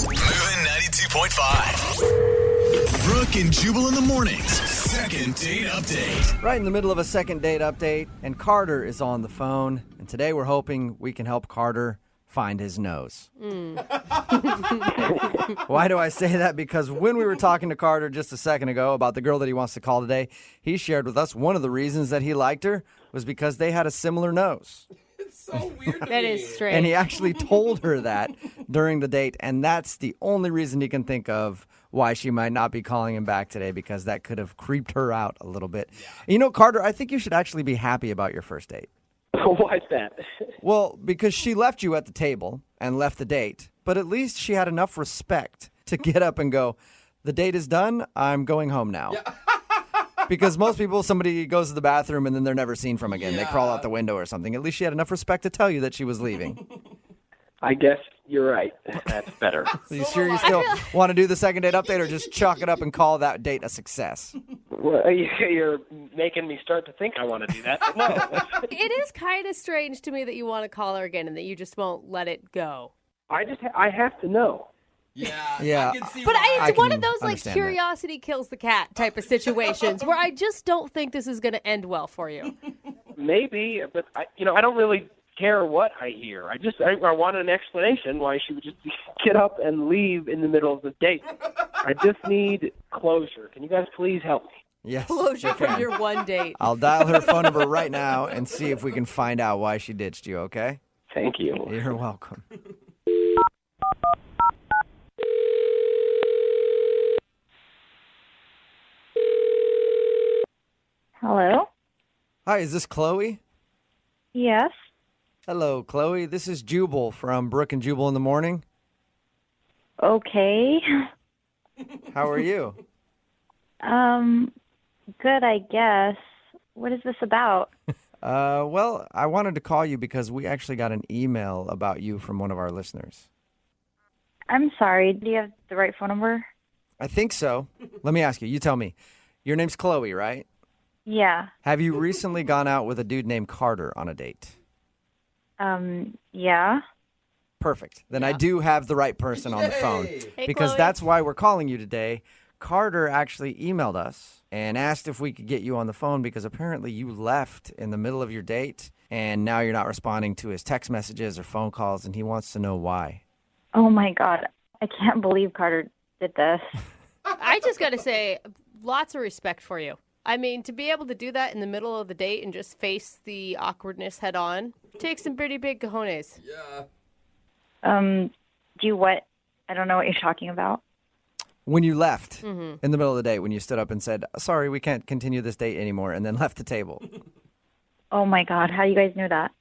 Moving 92.5. Brooke and Jubal in the mornings. Second date update. Right in the middle of a second date update, and Carter is on the phone. And today we're hoping we can help Carter find his nose. Why do I say that? Because when we were talking to Carter just a second ago about the girl that he wants to call today, he shared with us one of the reasons that he liked her was because they had a similar nose. It's so weird. That is strange. And he actually told her that during the date, and that's the only reason he can think of why she might not be calling him back today, because that could have creeped her out a little bit. Yeah. Carter, I think you should actually be happy about your first date. Why's that? Well, because she left you at the table and left the date, but at least she had enough respect to get up and go, the date is done, I'm going home now. Yeah. Because most people, somebody goes to the bathroom and then they're never seen from again. Yeah. They crawl out the window or something. At least she had enough respect to tell you that she was leaving. I guess you're right. That's better. So you sure you still want to do the second date update, or just chalk it up and call that date a success? Well, you're making me start to think I want to do that. But no. It is kind of strange to me that you want to call her again and that you just won't let it go. I have to know. Yeah. But it's one of those curiosity kills the cat type of situations where I just don't think this is going to end well for you. Maybe, but I don't really care what I hear. I want an explanation why she would just get up and leave in the middle of the date. I just need closure. Can you guys please help me? Yes. Closure from your one date. I'll dial her phone number right now and see if we can find out why she ditched you, okay? Thank you. You're welcome. Hello? Hi, is this Chloe? Yes. Hello, Chloe. This is Jubal from Brooke and Jubal in the morning. Okay. How are you? Good, I guess. What is this about? Well, I wanted to call you because we actually got an email about you from one of our listeners. I'm sorry. Do you have the right phone number? I think so. Let me ask you. You tell me. Your name's Chloe, right? Yeah. Have you recently gone out with a dude named Carter on a date? Yeah. Perfect. Then I do have the right person on the phone. Hey, Because Chloe. that's why we're calling you today. Carter actually emailed us and asked if we could get you on the phone because apparently you left in the middle of your date and now you're not responding to his text messages or phone calls, and he wants to know why. Oh, my God. I can't believe Carter did this. I just got to say, lots of respect for you. I mean, to be able to do that in the middle of the date and just face the awkwardness head on takes some pretty big cojones. Yeah. Do you what? I don't know what you're talking about. When you left Mm-hmm. in the middle of the date, when you stood up and said, sorry, we can't continue this date anymore, and then left the table. Oh, my God. How do you guys know that?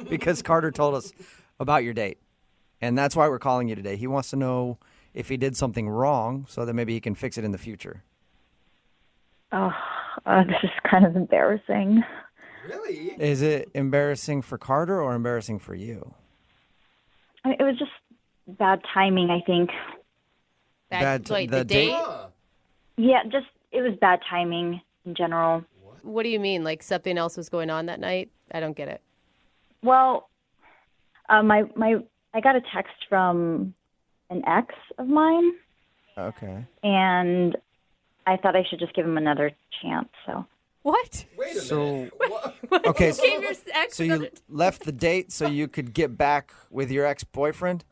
Because Carter told us about your date. And that's why we're calling you today. He wants to know if he did something wrong so that maybe he can fix it in the future. Oh, this is kind of embarrassing. Really? Is it embarrassing for Carter or embarrassing for you? It was just bad timing, I think. Wait, the the date? Yeah, just it was bad timing in general. What do you mean? Like something else was going on that night? I don't get it. Well, I got a text from an ex of mine, Okay. and I thought I should just give him another chance. So What? Wait a So- minute. What? Okay, You gave your ex So you another- left the date so you could get back with your ex-boyfriend?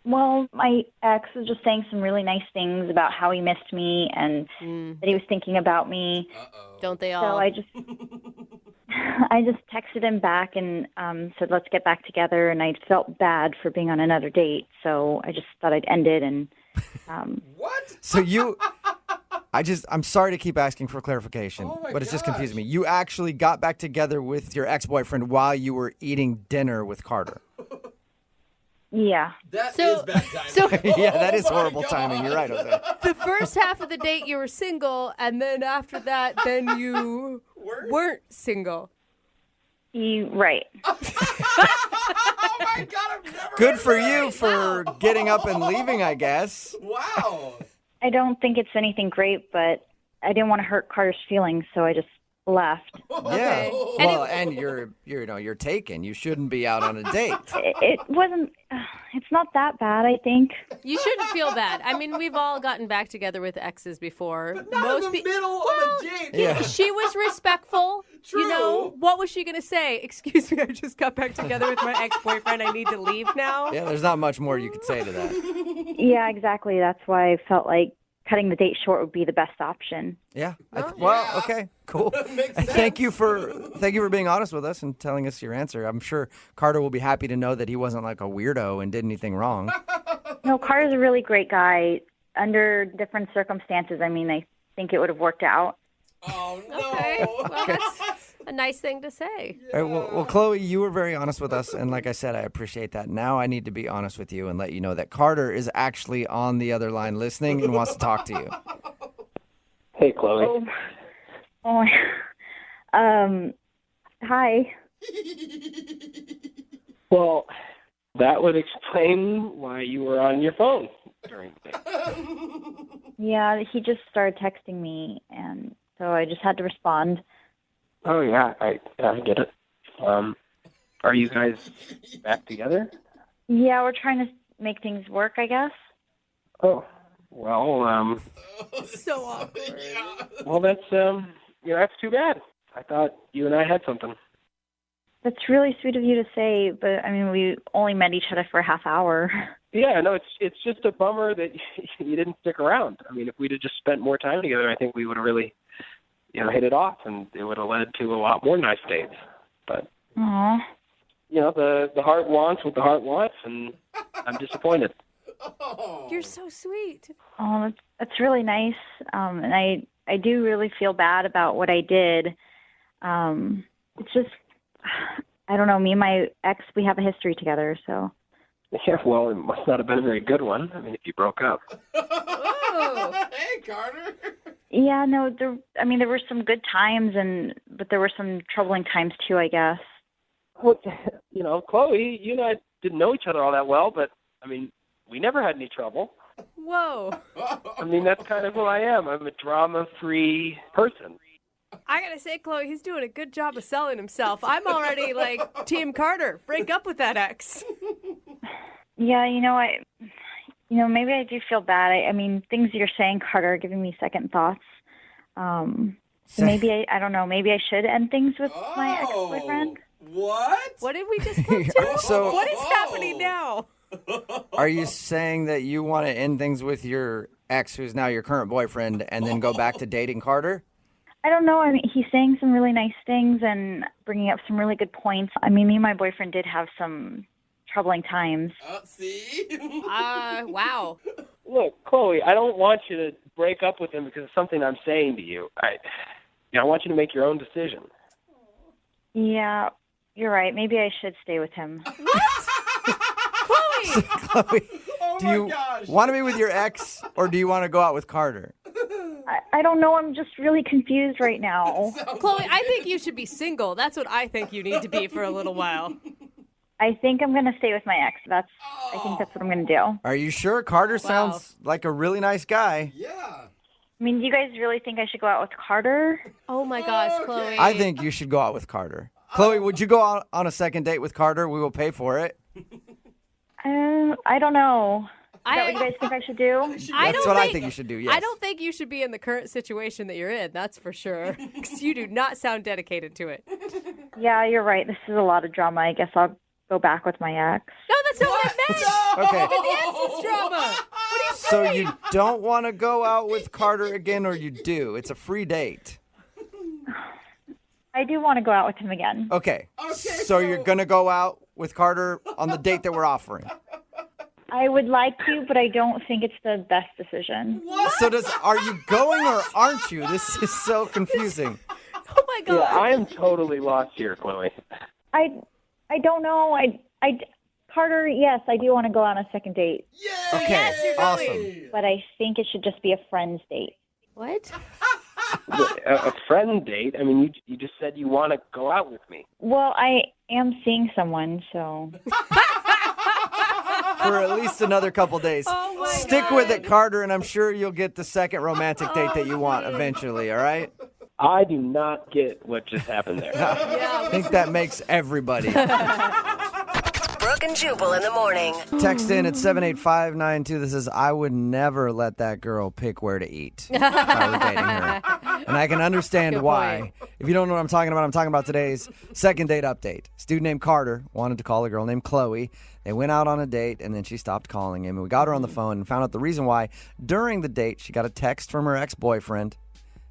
well, my ex was just saying some really nice things about how he missed me and that he was thinking about me. Don't they So all? I just texted him back and said, let's get back together. And I felt bad for being on another date. So I just thought I'd end it. And What? So I'm sorry to keep asking for clarification, Oh my but it's just gosh. confusing me. You actually got back together with your ex-boyfriend while you were eating dinner with Carter. yeah. That So- is bad timing. so- Yeah, that is Oh my horrible God. timing. You're right, Jose. The first half of the date you were single, and then after that, then you weren't single. Right. Oh my God, I've never Good heard for that. you for getting up and leaving, I guess. Wow. I don't think it's anything great, but I didn't want to hurt Carter's feelings, so I just left. Yeah. Okay. And Well, and you're taken. You shouldn't be out on a date. It wasn't, it's not that bad, I think. You shouldn't feel bad. I mean, we've all gotten back together with exes before. Not in the middle of a date. Yeah. She was respectful. You know, True. what was she going to say? Excuse me, I just got back together with my ex-boyfriend. I need to leave now. Yeah, there's not much more you could say to that. Yeah, exactly. That's why I felt like cutting the date short would be the best option. Yeah. Well, okay, cool. Makes And thank you for being honest with us and telling us your answer. I'm sure Carter will be happy to know that he wasn't like a weirdo and did anything wrong. No, Carter's a really great guy. Under different circumstances, I mean, I think it would have worked out. Oh no. Okay, well, that's a nice thing to say. All right, well, Chloe, you were very honest with us, and like I said, I appreciate that. Now I need to be honest with you and let you know that Carter is actually on the other line listening and wants to talk to you. Hey, Chloe. Oh, hi. Well, that would explain why you were on your phone during the day. Yeah, he just started texting me, and so I just had to respond. Oh, yeah, I get it. Are you guys back together? Yeah, we're trying to make things work, I guess. Oh, well, So awkward. well, that's that's too bad. I thought you and I had something. That's really sweet of you to say, but I mean, we only met each other for a half hour. Yeah, no, it's just a bummer that you didn't stick around. I mean, if we'd have just spent more time together, I think we would have really, hit it off, and it would have led to a lot more nice dates. But Aw. the heart wants what the heart wants, and I'm disappointed. You're so sweet. Oh, that's really nice. And I do really feel bad about what I did. It's just, I don't know. Me and my ex, we have a history together, so. Yeah, well, it must not have been a very good one. I mean, if you broke up. Hey, Carter. Yeah, no, there were some good times, but there were some troubling times too, I guess. Well, Chloe, you and I didn't know each other all that well, but, I mean, we never had any trouble. Whoa. I mean, that's kind of who I am. I'm a drama-free person. I gotta say, Chloe, he's doing a good job of selling himself. I'm already like Team Carter. Break up with that ex. Yeah, maybe I do feel bad. I mean, things you're saying, Carter, are giving me second thoughts. So maybe I don't know. Maybe I should end things with my ex-boyfriend. What? What did we just come to? So- what is happening now? Are you saying that you want to end things with your ex, who's now your current boyfriend, and then go back to dating Carter? I don't know. I mean, he's saying some really nice things and bringing up some really good points. I mean, me and my boyfriend did have some troubling times. See? Wow. Look, Chloe, I don't want you to break up with him because of something I'm saying to you. I want you to make your own decision. Yeah, you're right. Maybe I should stay with him. Chloe! Chloe, do you want to be with your ex, or do you want to go out with Carter? I don't know. I'm just really confused right now. Chloe, I think you should be single. That's what I think you need to be for a little while. I think I'm going to stay with my ex. I think that's what I'm going to do. Are you sure? Carter sounds like a really nice guy. Yeah. I mean, do you guys really think I should go out with Carter? Oh my gosh, Chloe. I think you should go out with Carter. Chloe, would you go out on a second date with Carter? We will pay for it. I don't know. Is that what you guys think I should do? That's what I think you should do, yes. I don't think you should be in the current situation that you're in, that's for sure. Because you do not sound dedicated to it. Yeah, you're right. This is a lot of drama. I guess I'll go back with my ex. No, that's not what I meant. Okay. The ex is drama. What are you So saying? you don't want to go out with Carter again, or you do? It's a free date. I do want to go out with him again. Okay. So you're going to go out with Carter on the date that we're offering. I would like to, but I don't think it's the best decision. So are you going or aren't you? This is so confusing. Oh my God. Yeah, I am totally lost here, Chloe. I don't know. Carter, yes, I do want to go on a second date. Okay, yes, you're awesome. going. But I think it should just be a friend's date. What? A friend date? I mean, you just said you want to go out with me. Well, I am seeing someone, so. For at least another couple days. Oh my Stick God. with it, Carter, and I'm sure you'll get the second romantic date that you want eventually, all right? I do not get what just happened there. I think that makes everybody. Brooke and Jubal in the morning. Text in at 78592. This is, I would never let that girl pick where to eat if I was dating her. And I can understand Good why. point. If you don't know what I'm talking about today's second date update. This dude named Carter wanted to call a girl named Chloe. They went out on a date, and then she stopped calling him. And we got her on the phone and found out the reason why. During the date, she got a text from her ex-boyfriend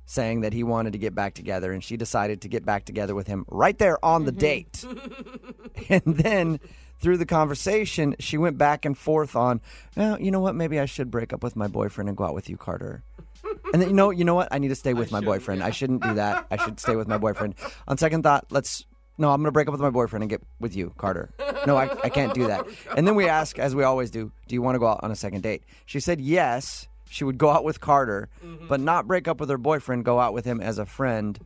saying that he wanted to get back together, and she decided to get back together with him right there on the date. And then through the conversation, she went back and forth on, well, you know what, maybe I should break up with my boyfriend and go out with you, Carter. And then, you know what, I need to stay with my boyfriend. I shouldn't do that. I should stay with my boyfriend. On second thought, I'm going to break up with my boyfriend and get with you, Carter. No, I can't do that. And then we ask, as we always do you want to go out on a second date? She said yes. She would go out with Carter, but not break up with her boyfriend, go out with him as a friend,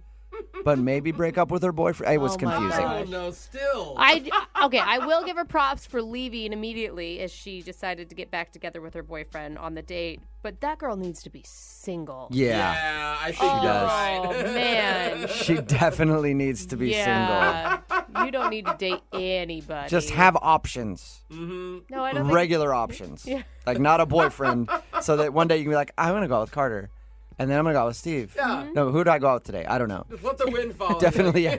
but maybe break up with her boyfriend. It was confusing. Oh, no, still. I will give her props for leaving immediately as she decided to get back together with her boyfriend on the date. But that girl needs to be single. Yeah, I think she does. Oh, man. She definitely needs to be single. You don't need to date anybody. Just have options. No, I don't think... Regular options. Yeah. Like not a boyfriend, so that one day you can be like, I'm going to go out with Carter. And then I'm going to go out with Steve. Yeah. No, who do I go out with today? I don't know. Just let the wind follow. Definitely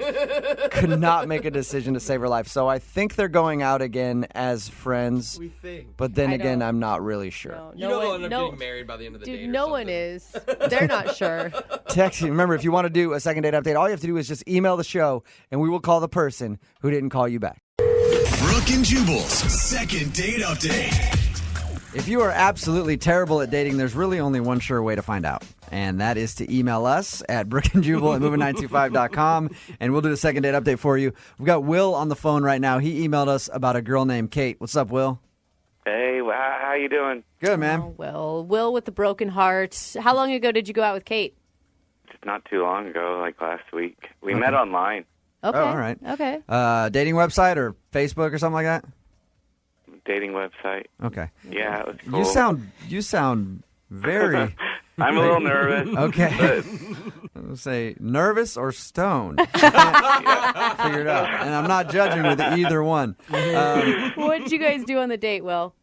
could not make a decision to save her life. So I think they're going out again as friends. We think. But then again, I'm not really sure. No, You know they'll end up getting married by the end of the date. Dude, no one is. They're not sure. Text. Remember, if you want to do a second date update, all you have to do is just email the show, and we will call the person who didn't call you back. Brooke and Jubal's second date update. If you are absolutely terrible at dating, there's really only one sure way to find out. And that is to email us at brookandjubal@moving925.com, and we'll do the second date update for you. We've got Will on the phone right now. He emailed us about a girl named Kate. What's up, Will? Hey, how you doing? Good, man. Oh, Will with the broken heart. How long ago did you go out with Kate? Just not too long ago, like last week. We met online. Okay. Oh, all right. Okay. Dating website or Facebook or something like that? Dating website. Okay. Yeah, it was cool. You sound very... I'm a little nervous. Okay. I'll say nervous or stoned. I can't figure it out. And I'm not judging with either one. What did you guys do on the date, Will?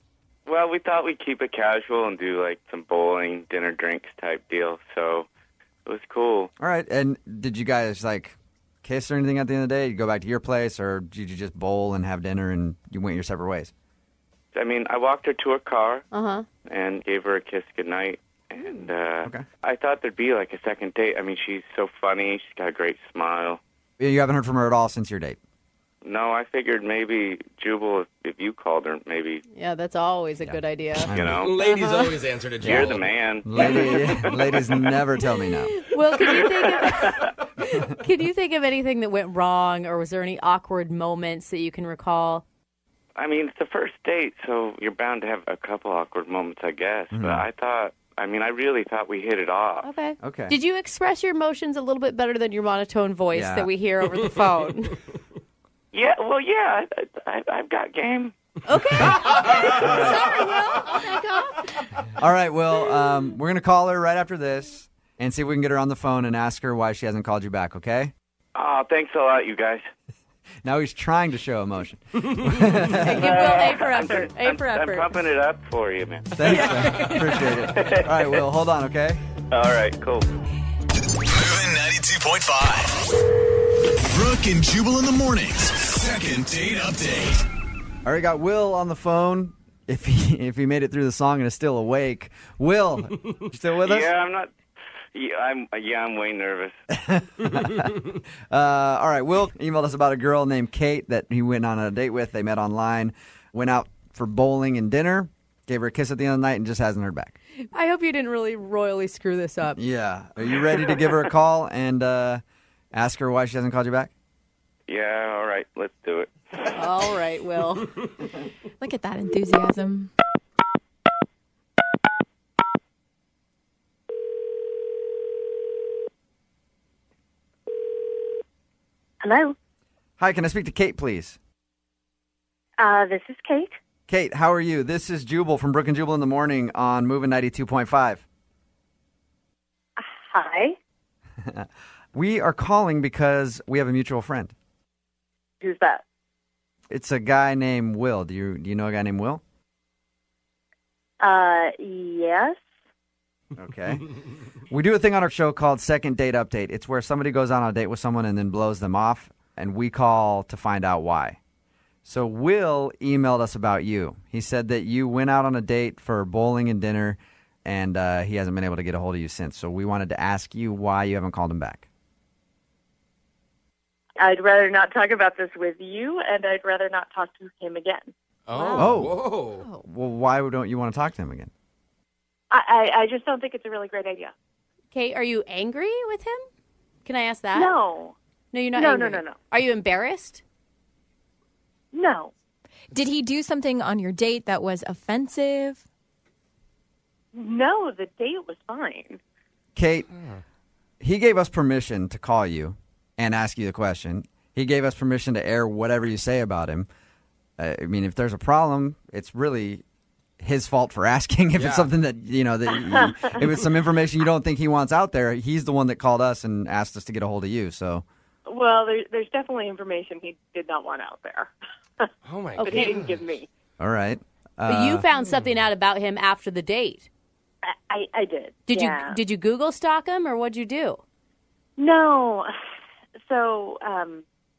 Well, we thought we'd keep it casual and do like some bowling, dinner, drinks type deal. So it was cool. All right. And did you guys like kiss or anything at the end of the day? You go back to your place, or did you just bowl and have dinner and you went your separate ways? I mean, I walked her to her car Uh-huh. and gave her a kiss goodnight. And I thought there'd be like a second date. I mean, she's so funny. She's got a great smile. You haven't heard from her at all since your date? No, I figured maybe Jubal, if you called her, maybe. Yeah, that's always a good idea. You know, Ladies always answer to Jubal. You're the man. Ladies never tell me no. Well, can you think of anything that went wrong, or was there any awkward moments that you can recall? I mean, it's the first date, so you're bound to have a couple awkward moments, I guess. Mm-hmm. But I really thought we hit it off. Okay. Did you express your emotions a little bit better than your monotone voice that we hear over the phone? Yeah, I've got game. Okay. Sorry, Will. I'll back off. All right, well, we're going to call her right after this and see if we can get her on the phone and ask her why she hasn't called you back, okay? Oh, thanks a lot, you guys. Now he's trying to show emotion. Give Will A for effort. A for effort. I'm pumping it up for you, man. Thanks, man. Appreciate it. All right, Will, hold on, okay? All right, cool. Moving 92.5. Brooke and Jubal in the mornings. Second date update. All right, got Will on the phone. If he made it through the song and is still awake. Will, you still with us? Yeah, I'm not. Yeah, I'm way nervous. All right, Will emailed us about a girl named Kate that he went on a date with. They met online, went out for bowling and dinner, gave her a kiss at the end of the night, and just hasn't heard back. I hope you didn't really royally screw this up. Yeah. Are you ready to give her a call and ask her why she hasn't called you back? Yeah, all right, let's do it. All right, Will. Look at that enthusiasm. Hello. Hi, can I speak to Kate, please? This is Kate. Kate, how are you? This is Jubal from Brooke and Jubal in the morning on Moving 92.5. Hi. We are calling because we have a mutual friend. Who's that? It's a guy named Will. Do you know a guy named Will? Yes. Okay. We do a thing on our show called Second Date Update. It's where somebody goes on a date with someone and then blows them off, and we call to find out why. So Will emailed us about you. He said that you went out on a date for bowling and dinner, and he hasn't been able to get a hold of you since. So we wanted to ask you why you haven't called him back. I'd rather not talk about this with you, and I'd rather not talk to him again. Whoa. Well, why don't you want to talk to him again? I just don't think it's a really great idea. Kate, are you angry with him? Can I ask that? No. No, you're not No, angry. no. Are you embarrassed? No. Did he do something on your date that was offensive? No, the date was fine. Kate, he gave us permission to call you and ask you the question. He gave us permission to air whatever you say about him. I mean, if there's a problem, it's really his fault for asking. If it's something that, if it's some information you don't think he wants out there, he's the one that called us and asked us to get a hold of you. So, Well, there's definitely information he did not want out there. Oh, my God. But he didn't give me. All right. But you found something out about him after the date. I did. Did you Google stalk him, or what'd you do? No. So,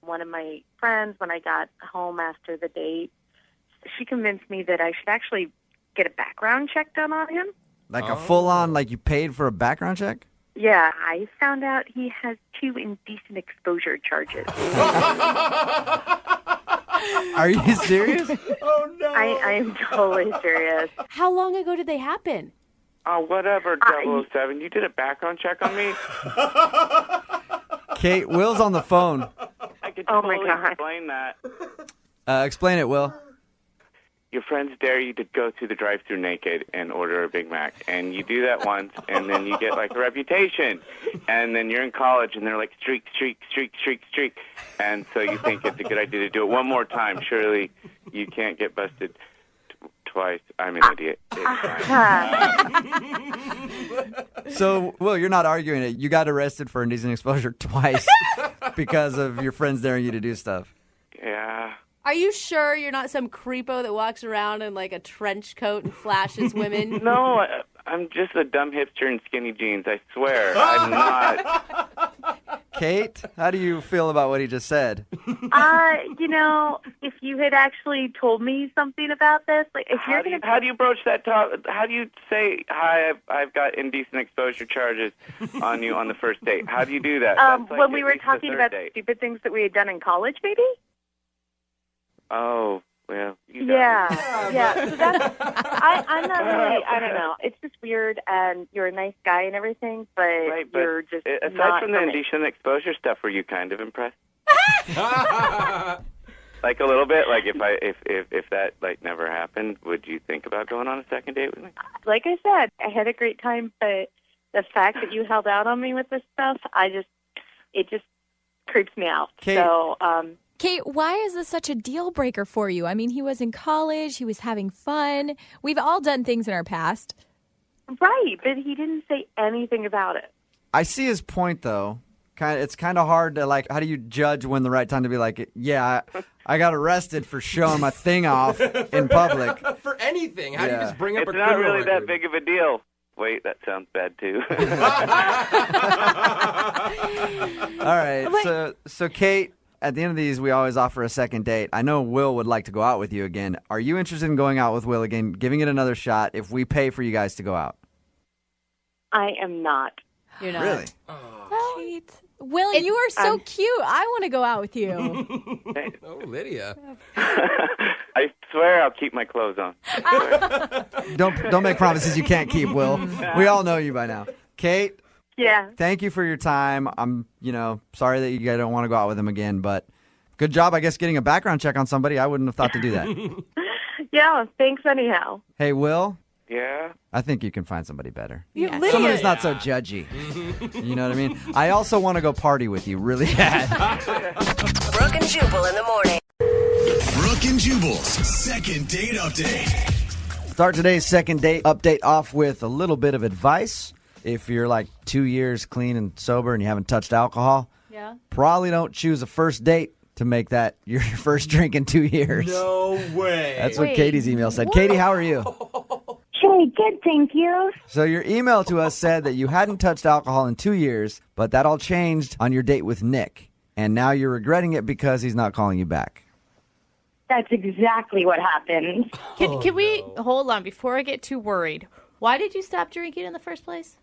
one of my friends, when I got home after the date, she convinced me that I should actually get a background check done on him. Like a full-on, like you paid for a background check? Yeah, I found out he has 2 indecent exposure charges. Are you serious? Oh, no. I am totally serious. How long ago did they happen? Oh, whatever, 007. You did a background check on me? Kate, Will's on the phone. I could Oh, my totally God. explain that. Explain it, Will. Your friends dare you to go through the drive-thru naked and order a Big Mac. And you do that once, and then you get, like, a reputation. And then you're in college, and they're like, streak, streak, streak, streak, streak. And so you think it's a good idea to do it one more time. Surely you can't get busted twice. I'm an idiot. So, Will, you're not arguing it. You got arrested for indecent exposure twice because of your friends daring you to do stuff. Yeah. Are you sure you're not some creepo that walks around in like a trench coat and flashes women? No, I'm just a dumb hipster in skinny jeans. I swear. I'm not. Kate, how do you feel about what he just said? If you had actually told me something about this, like if you're going to... How do you broach that topic? How do you say, hi, I've got indecent exposure charges on you on the first date? How do you do that? That's like when we at were least the talking third about date. stupid things that we had done in college, maybe? Oh, well. Yeah. So that's, I'm not really, I don't know. It's just weird, and you're a nice guy and everything, but, you're just aside not from the for me. indecent exposure stuff, were you kind of impressed? Like a little bit? Like if that like never happened, would you think about going on a second date with me? Like I said, I had a great time, but the fact that you held out on me with this stuff, it just creeps me out. Kate. So, Kate, why is this such a deal breaker for you? I mean, he was in college. He was having fun. We've all done things in our past. right, but he didn't say anything about it. I see his point, though. It's kind of hard to, like, how do you judge when the right time to be like, yeah, I got arrested for showing my thing off in public. For anything. How do you just bring up It's a not criminal really record? that big of a deal. Wait, that sounds bad too. All right, so Kate, at the end of these, we always offer a second date. I know Will would like to go out with you again. Are you interested in going out with Will again, giving it another shot if we pay for you guys to go out? I am not. You're not. Really? Kate. Will, you are so cute. I want to go out with you. Oh, Lydia. I swear I'll keep my clothes on. Don't make promises you can't keep, Will. We all know you by now. Kate? Yeah. Thank you for your time. I'm, sorry that you guys don't want to go out with him again, but good job, I guess, getting a background check on somebody. I wouldn't have thought to do that. Yeah, thanks anyhow. Hey, Will? Yeah? I think you can find somebody better. Yeah. Somebody who's not so judgy. You know what I mean? I also want to go party with you really bad. Brooke and Jubal in the morning. Brooke and Jubal's second date update. Start today's second date update off with a little bit of advice. If you're like 2 years clean and sober and you haven't touched alcohol, probably don't choose a first date to make that your first drink in 2 years. No way. That's what Katie's email said. Katie, how are you? Hey, good, thank you. So your email to us said that you hadn't touched alcohol in 2 years, but that all changed on your date with Nick. And now you're regretting it because he's not calling you back. That's exactly what happened. Can we hold on before I get too worried? Why did you stop drinking in the first place?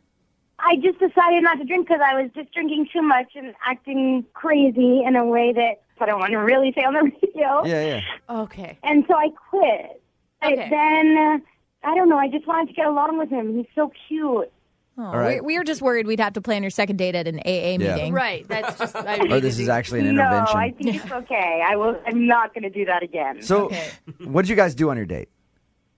I just decided not to drink because I was just drinking too much and acting crazy in a way that I don't want to really say on the radio. Yeah. Okay. And so I quit. Okay. But then, I don't know, I just wanted to get along with him. He's so cute. Oh, All right. we were just worried we'd have to plan your second date at an AA meeting. Right. That's just. Or this is actually an intervention. No, I think it's okay. I'm not going to do that again. So what did you guys do on your date?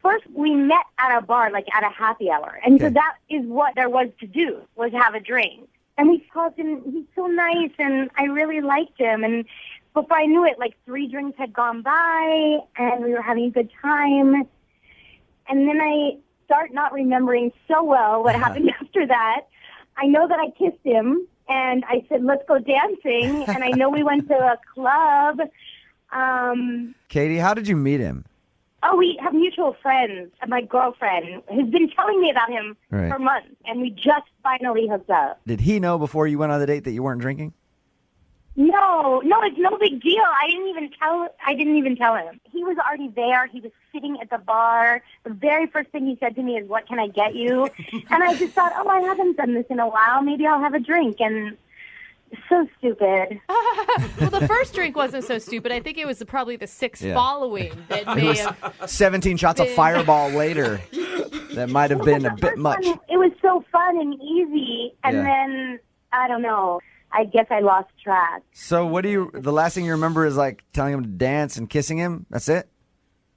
First, we met at a bar, like at a happy hour. And so Okay. that is what there was to do, was have a drink. And we talked, and he's so nice, and I really liked him. And before I knew it, like 3 drinks had gone by, and we were having a good time. And then I start not remembering so well what happened after that. I know that I kissed him, and I said, let's go dancing. And I know we went to a club. Katie, how did you meet him? Oh, we have mutual friends. My girlfriend has been telling me about him Right. for months, and we just finally hooked up. Did he know before you went on the date that you weren't drinking? No, it's no big deal. I didn't even tell him. He was already there. He was sitting at the bar. The very first thing he said to me is, "What can I get you?" And I just thought, oh, I haven't done this in a while. Maybe I'll have a drink. And So stupid. Well, the first drink wasn't so stupid. I think it was probably the 6 Yeah. following that It may was have 17 shots of been- Fireball later. That might have been a bit much. It was so fun and easy, and Yeah. then, I don't know, I guess I lost track. So the last thing you remember is like telling him to dance and kissing him? That's it?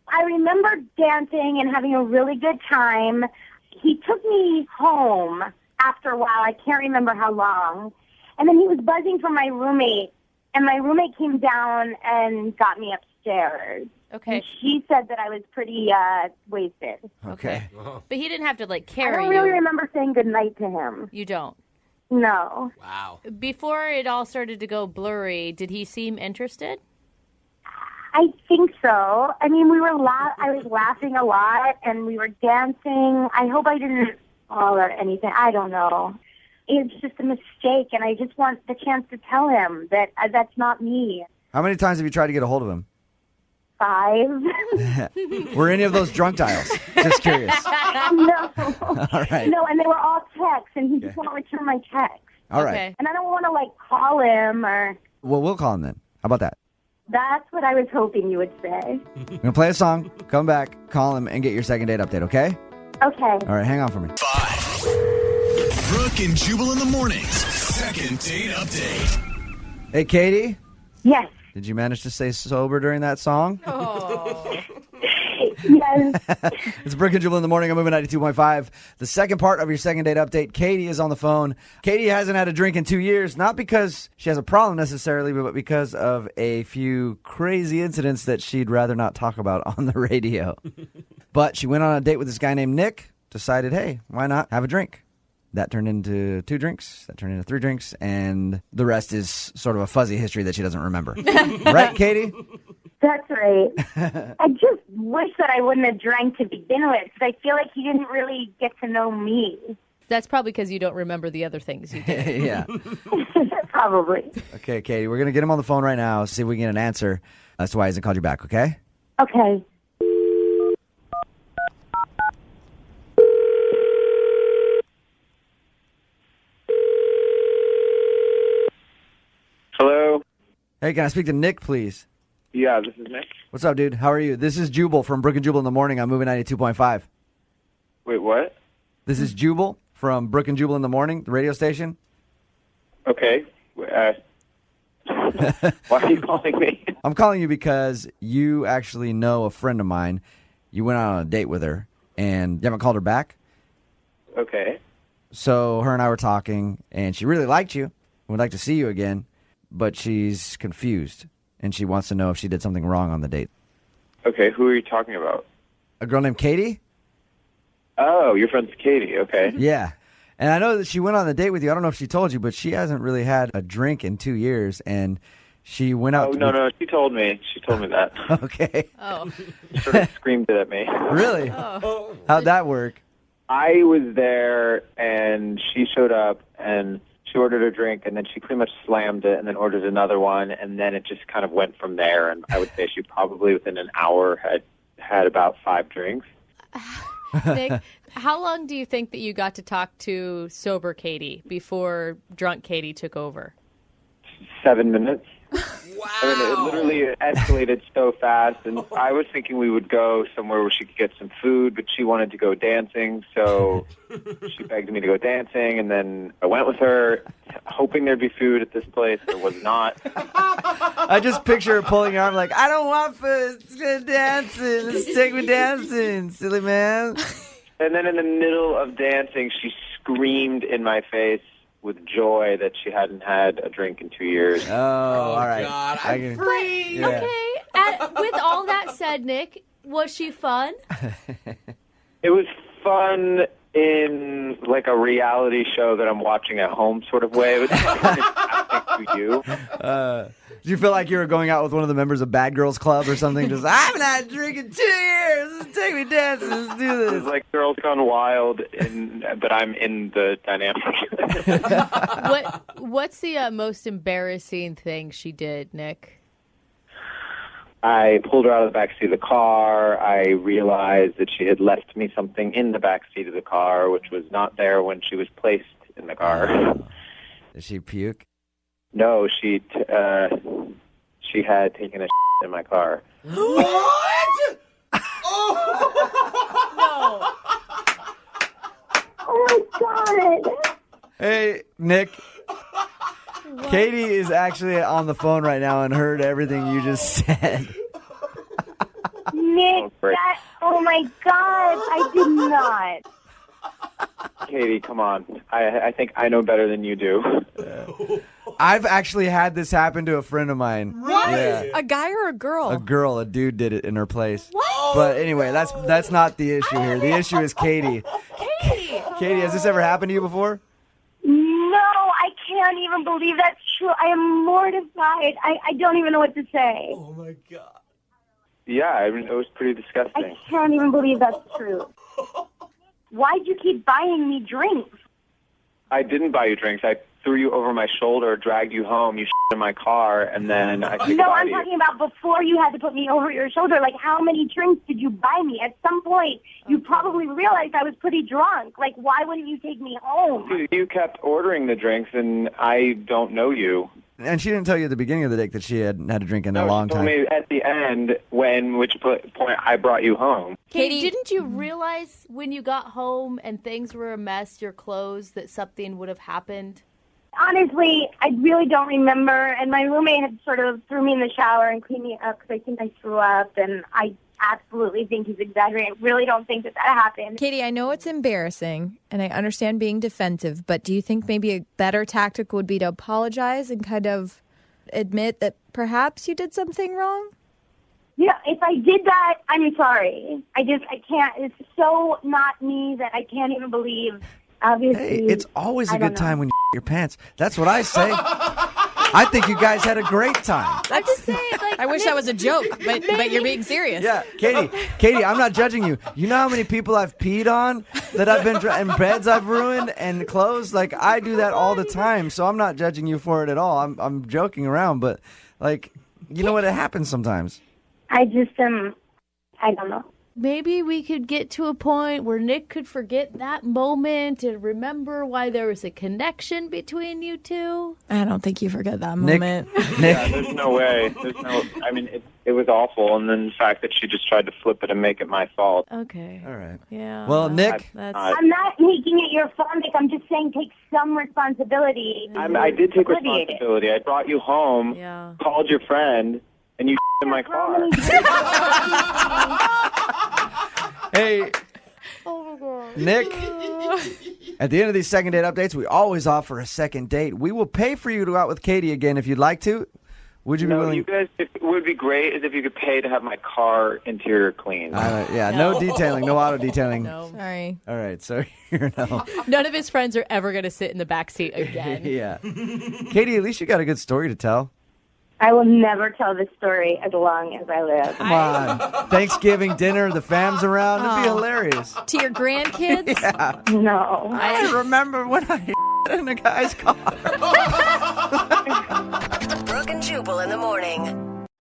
I remember dancing and having a really good time. He took me home after a while. I can't remember how long. And then he was buzzing for my roommate, and my roommate came down and got me upstairs. Okay. And she said that I was pretty wasted. Okay. But he didn't have to, like, I carry don't really you. remember saying goodnight to him. You don't? No. Wow. Before it all started to go blurry, did he seem interested? I think so. I mean, I was laughing a lot, and we were dancing. I hope I didn't fall or anything. I don't know. It's just a mistake, and I just want the chance to tell him that that's not me. How many times have you tried to get a hold of him? 5. Were any of those drunk dials? Just curious. No. All right. No, and they were all texts, and he just won't return my text. All right. And I don't want to, like, call him or... Well, we'll call him then. How about that? That's what I was hoping you would say. I'm going to play a song, come back, call him, and get your second date update, okay? Okay. All right, hang on for me. 5. Brooke and Jubal in the mornings. Second date update. Hey, Katie? Yes. Did you manage to stay sober during that song? Yes. It's Brooke and Jubal in the morning. I'm moving 92.5. The second part of your second date update. Katie is on the phone. Katie hasn't had a drink in 2 years, not because she has a problem necessarily, but because of a few crazy incidents that she'd rather not talk about on the radio. But she went on a date with this guy named Nick, decided, hey, why not have a drink? That turned into 2 drinks. That turned into 3 drinks. And the rest is sort of a fuzzy history that she doesn't remember. Right, Katie? That's right. I just wish that I wouldn't have drank to begin with, because I feel like he didn't really get to know me. That's probably because you don't remember the other things you did. Yeah. Probably. Okay, Katie, we're going to get him on the phone right now, see if we can get an answer as to why he hasn't called you back, okay? Okay. Hello? Hey, can I speak to Nick, please? Yeah, this is Nick. What's up, dude? How are you? This is Jubal from Brooke and Jubal in the morning. I'm moving 92.5. Wait, what? This is Jubal from Brooke and Jubal in the morning, the radio station. Okay. Why are you calling me? I'm calling you because you actually know a friend of mine. You went out on a date with her, and you haven't called her back. Okay. So her and I were talking, and she really liked you. Would like to see you again, but she's confused, and she wants to know if she did something wrong on the date. Okay, who are you talking about? A girl named Katie? Oh, your friend's Katie, okay. Yeah. And I know that she went on the date with you. I don't know if she told you, but she hasn't really had a drink in 2 years, and she went out. Oh, no, she told me. She told me that. Okay. Oh. She sort of screamed it at me. Really? Oh. How'd that work? I was there, and she showed up, and she ordered a drink, and then she pretty much slammed it, and then ordered another one, and then it just kind of went from there. And I would say she probably within an hour had about 5 drinks. Nick, how long do you think that you got to talk to sober Katie before drunk Katie took over? 7 minutes. Wow. I mean, it literally escalated so fast, and I was thinking we would go somewhere where she could get some food, but she wanted to go dancing, so she begged me to go dancing, and then I went with her, hoping there'd be food at this place. There was not. I just picture her pulling her arm like, I don't want food. Let's go dancing. Let's take me dancing, silly man. And then in the middle of dancing, she screamed in my face with joy that she hadn't had a drink in 2 years. Oh, all right. God, I'm free. Yeah. Okay. With all that said, Nick, was she fun? It was fun in like a reality show that I'm watching at home sort of way. It was happening to you. Do you feel like you were going out with one of the members of Bad Girls Club or something? Just, I haven't had a drink in 2 years. Let's take me dancing. Let's do It this. was like Girls Gone Wild, but I'm in the dynamic. What's the most embarrassing thing she did, Nick? I pulled her out of the backseat of the car. I realized that she had left me something in the backseat of the car, which was not there when she was placed in the car. Did she puke? No, she had taken a in my car. What? No. Oh my God. Hey, Nick. Katie is actually on the phone right now and heard everything you just said. Nick, oh my God, I did not. Katie, come on. I think I know better than you do. I've actually had this happen to a friend of mine. What? Yeah. A guy or a girl? A dude did it in her place. What? But anyway, that's not the issue here. The issue is Katie. Katie, has this ever happened to you before? No, I can't even believe that's true. I am mortified. I don't even know what to say. Oh my God. Yeah, I mean, it was pretty disgusting. I can't even believe that's true. Why'd you keep buying me drinks? I didn't buy you drinks. I threw you over my shoulder, dragged you home, you in my car, and then I said No, goodbye I'm to you. talking about before you had to put me over your shoulder. Like, how many drinks did you buy me? At some point, you probably realized I was pretty drunk. Like, why wouldn't you take me home? Dude, you kept ordering the drinks, and I don't know you. And she didn't tell you at the beginning of the date that she had had a drink in a long She told time. me at the end, which point I brought you home. Katie, didn't you realize when you got home and things were a mess, your clothes, that something would have happened? Honestly, I really don't remember. And my roommate had sort of threw me in the shower and cleaned me up because I think I threw up. And I absolutely think he's exaggerating. I really don't think that happened. Katie, I know it's embarrassing, and I understand being defensive, but do you think maybe a better tactic would be to apologize and kind of admit that perhaps you did something wrong? Yeah, if I did that, I'm sorry. I can't. It's so not me that I can't even believe. Obviously, Hey, it's always a good time when you your pants. That's what I say. I think you guys had a great time. I'm just saying, like, I wish that was a joke, but you're being serious. Yeah, Katie, I'm not judging you. You know how many people I've peed on that I've been and beds I've ruined and clothes? Like, I do that all the time, so I'm not judging you for it at all. I'm joking around, but like, you know what? It happens sometimes. I just I don't know. Maybe we could get to a point where Nick could forget that moment and remember why there was a connection between you two. I don't think you forget that Nick, moment. Yeah, there's no way. I mean, it was awful. And then the fact that she just tried to flip it and make it my fault. Okay. All right. Yeah. Well, Nick. I'm not making it your fault, Nick. I'm just saying take some responsibility. I did take responsibility. I brought you home, called your friend, and you in my car. Hey, Oh my God. Nick, at the end of these second date updates, we always offer a second date. We will pay for you to go out with Katie again if you'd like to. Would you be willing? You guys, it would be great is if you could pay to have my car interior cleaned. No detailing, no auto detailing. No. Sorry. All right, so here no. None of his friends are ever going to sit in the back seat again. Yeah. Katie, at least you got a good story to tell. I will never tell this story as long as I live. Come on. Thanksgiving dinner, the fam's around. It'd be hilarious. To your grandkids? Yeah. No. I remember when I in a guy's car. Brooke and Jubal in the morning.